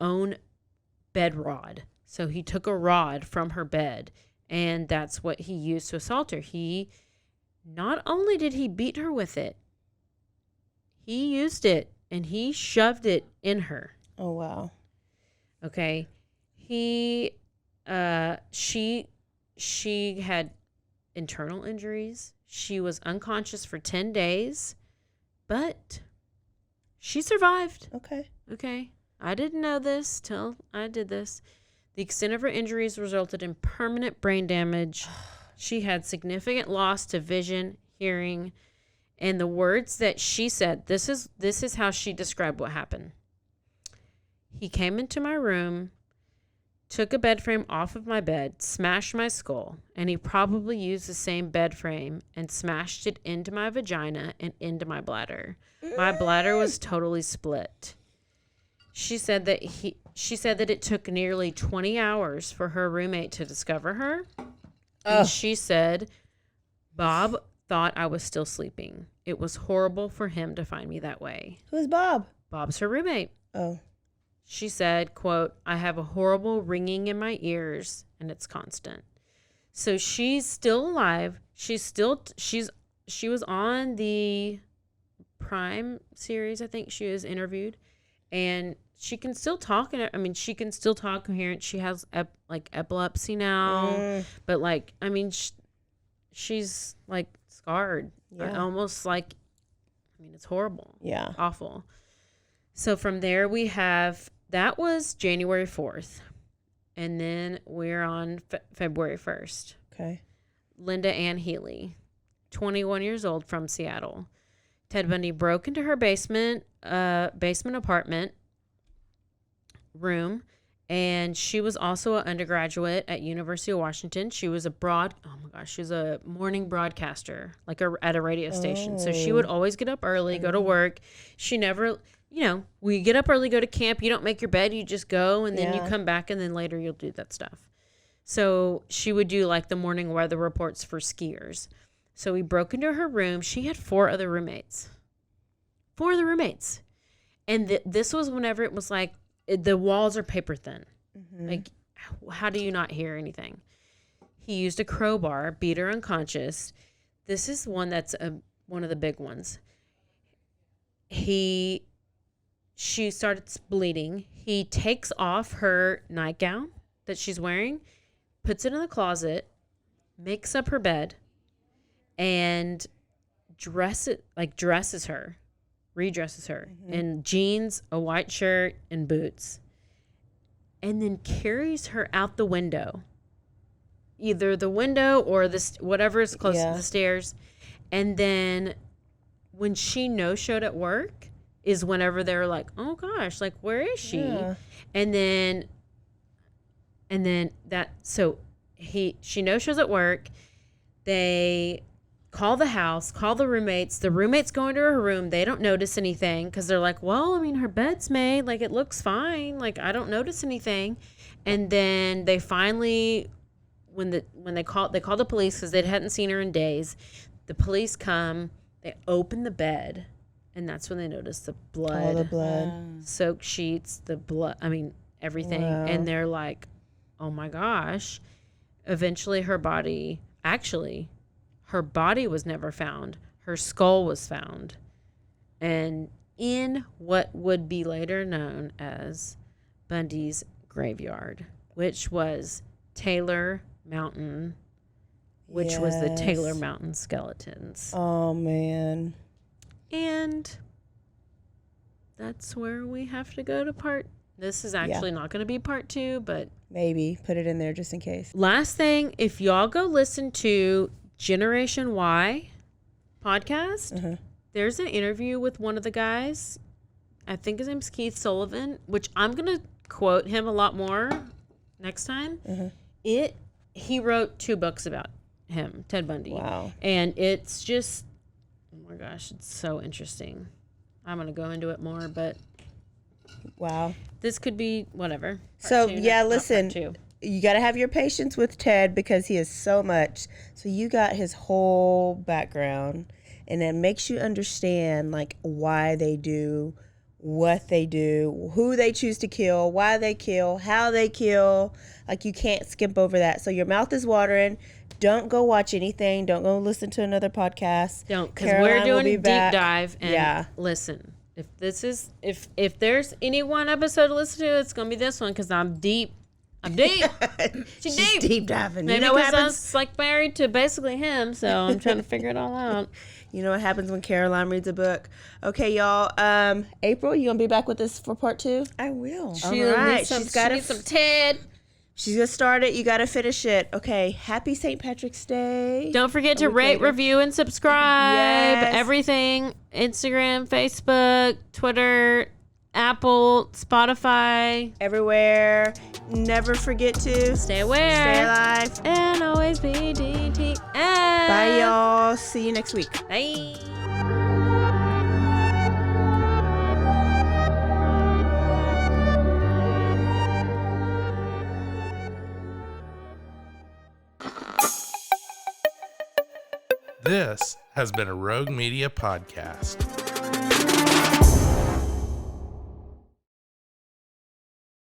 [SPEAKER 2] own bed rod. So he took a rod from her bed, and that's what he used to assault her. Not only did he beat her with it, he used it and he shoved it in her.
[SPEAKER 1] Oh, wow.
[SPEAKER 2] Okay. She had internal injuries. She was unconscious for 10 days, but she survived. Okay. I didn't know this till I did this. The extent of her injuries resulted in permanent brain damage. She had significant loss to vision, hearing, and the words that she said, this is how she described what happened. He came into my room, took a bed frame off of my bed, smashed my skull, and he probably used the same bed frame and smashed it into my vagina and into my bladder. My bladder was totally split. She said that it took nearly 20 hours for her roommate to discover her. And she said, Bob thought I was still sleeping. It was horrible for him to find me that way.
[SPEAKER 1] Who's Bob?
[SPEAKER 2] Bob's her roommate.
[SPEAKER 1] Oh.
[SPEAKER 2] She said, quote, I have a horrible ringing in my ears and it's constant. So she's still alive. She was on the Prime series. I think she was interviewed, and she can still talk. She can still talk coherent. She has epilepsy now, but she's like scarred.
[SPEAKER 1] Yeah.
[SPEAKER 2] Almost like, it's horrible.
[SPEAKER 1] Yeah.
[SPEAKER 2] Awful. So from there that was January 4th. And then we're on February 1st.
[SPEAKER 1] Okay.
[SPEAKER 2] Linda Ann Healey, 21 years old, from Seattle. Ted Bundy broke into her basement apartment room, and she was also an undergraduate at University of Washington. She was she's a morning broadcaster, at a radio station. So she would always get up early, go to work. She never, we get up early, go to camp. You don't make your bed, you just go, and then you come back, and then later you'll do that stuff. So she would do the morning weather reports for skiers. So we broke into her room. She had 4 other roommates. And this was whenever it was the walls are paper thin. Mm-hmm. How do you not hear anything? He used a crowbar, beat her unconscious. This is one that's one of the big ones. She started bleeding. He takes off her nightgown that she's wearing, puts it in the closet, makes up her bed, and redresses her in jeans, a white shirt, and boots, and then carries her out the window, either the window or whatever is close to the stairs. And then when she no-showed at work is whenever they're like, oh gosh, where is she? Yeah. And then she no-shows at work. They call the house, call the roommates. The roommates go into her room. They don't notice anything because they're like, well, her bed's made. It looks fine. I don't notice anything. And then they finally, when they called the police because they hadn't seen her in days. The police come. They open the bed, and that's when they notice the blood.
[SPEAKER 1] All the blood.
[SPEAKER 2] Soaked sheets, the blood. Everything. Wow. And they're like, oh my gosh. Eventually her body was never found. Her skull was found. And in what would be later known as Bundy's graveyard, which was Taylor Mountain, which was the Taylor Mountain skeletons.
[SPEAKER 1] Oh, man.
[SPEAKER 2] And that's where we have to go to part. This is actually not going to be part 2, but
[SPEAKER 1] maybe put it in there just in case.
[SPEAKER 2] Last thing, if y'all go listen to Generation Y podcast, there's an interview with one of the guys. I think his name's Keith Sullivan, which I'm going to quote him a lot more next time. It he wrote 2 books about him, Ted Bundy.
[SPEAKER 1] Wow.
[SPEAKER 2] And it's just, oh my gosh, it's so interesting. I'm going to go into it more, but
[SPEAKER 1] Wow.
[SPEAKER 2] this could be whatever.
[SPEAKER 1] So,
[SPEAKER 2] Part 2,
[SPEAKER 1] yeah,
[SPEAKER 2] not
[SPEAKER 1] listen.
[SPEAKER 2] part 2.
[SPEAKER 1] You got to have your patience with Ted because he is so much. So you got his whole background, and it makes you understand like why they do what they do, who they choose to kill, why they kill, how they kill. Like you can't skip over that. So your mouth is watering. Don't go watch anything. Don't go listen to another podcast.
[SPEAKER 2] Don't, because
[SPEAKER 1] Caroline
[SPEAKER 2] we're
[SPEAKER 1] will
[SPEAKER 2] doing
[SPEAKER 1] be
[SPEAKER 2] a deep
[SPEAKER 1] back.
[SPEAKER 2] dive. And
[SPEAKER 1] Yeah.
[SPEAKER 2] listen, if there's any one episode to listen to, it's going to be this one because I'm deep. I'm deep. She's deep.
[SPEAKER 1] Deep diving.
[SPEAKER 2] Maybe
[SPEAKER 1] You know what
[SPEAKER 2] because I
[SPEAKER 1] happens?
[SPEAKER 2] was like married to basically him, so I'm trying to figure it all out.
[SPEAKER 1] You know what happens when Caroline reads a book. Okay, y'all. April, you gonna be back with us for part 2?
[SPEAKER 3] I will.
[SPEAKER 1] All
[SPEAKER 2] She
[SPEAKER 1] right,
[SPEAKER 2] needs some,
[SPEAKER 1] she's gotta
[SPEAKER 2] she needs some Ted.
[SPEAKER 1] She's gonna start it. You gotta finish it. Okay. Happy St. Patrick's Day.
[SPEAKER 2] Don't forget to
[SPEAKER 1] week
[SPEAKER 2] rate,
[SPEAKER 1] later.
[SPEAKER 2] review, and subscribe.
[SPEAKER 1] Yes.
[SPEAKER 2] Everything. Instagram, Facebook, Twitter, Apple, Spotify.
[SPEAKER 1] Everywhere. Never forget to
[SPEAKER 2] Stay aware.
[SPEAKER 1] stay alive.
[SPEAKER 2] And always be DTF.
[SPEAKER 1] Bye, y'all. See you next week.
[SPEAKER 2] Bye.
[SPEAKER 8] This has been a Rogue Media podcast.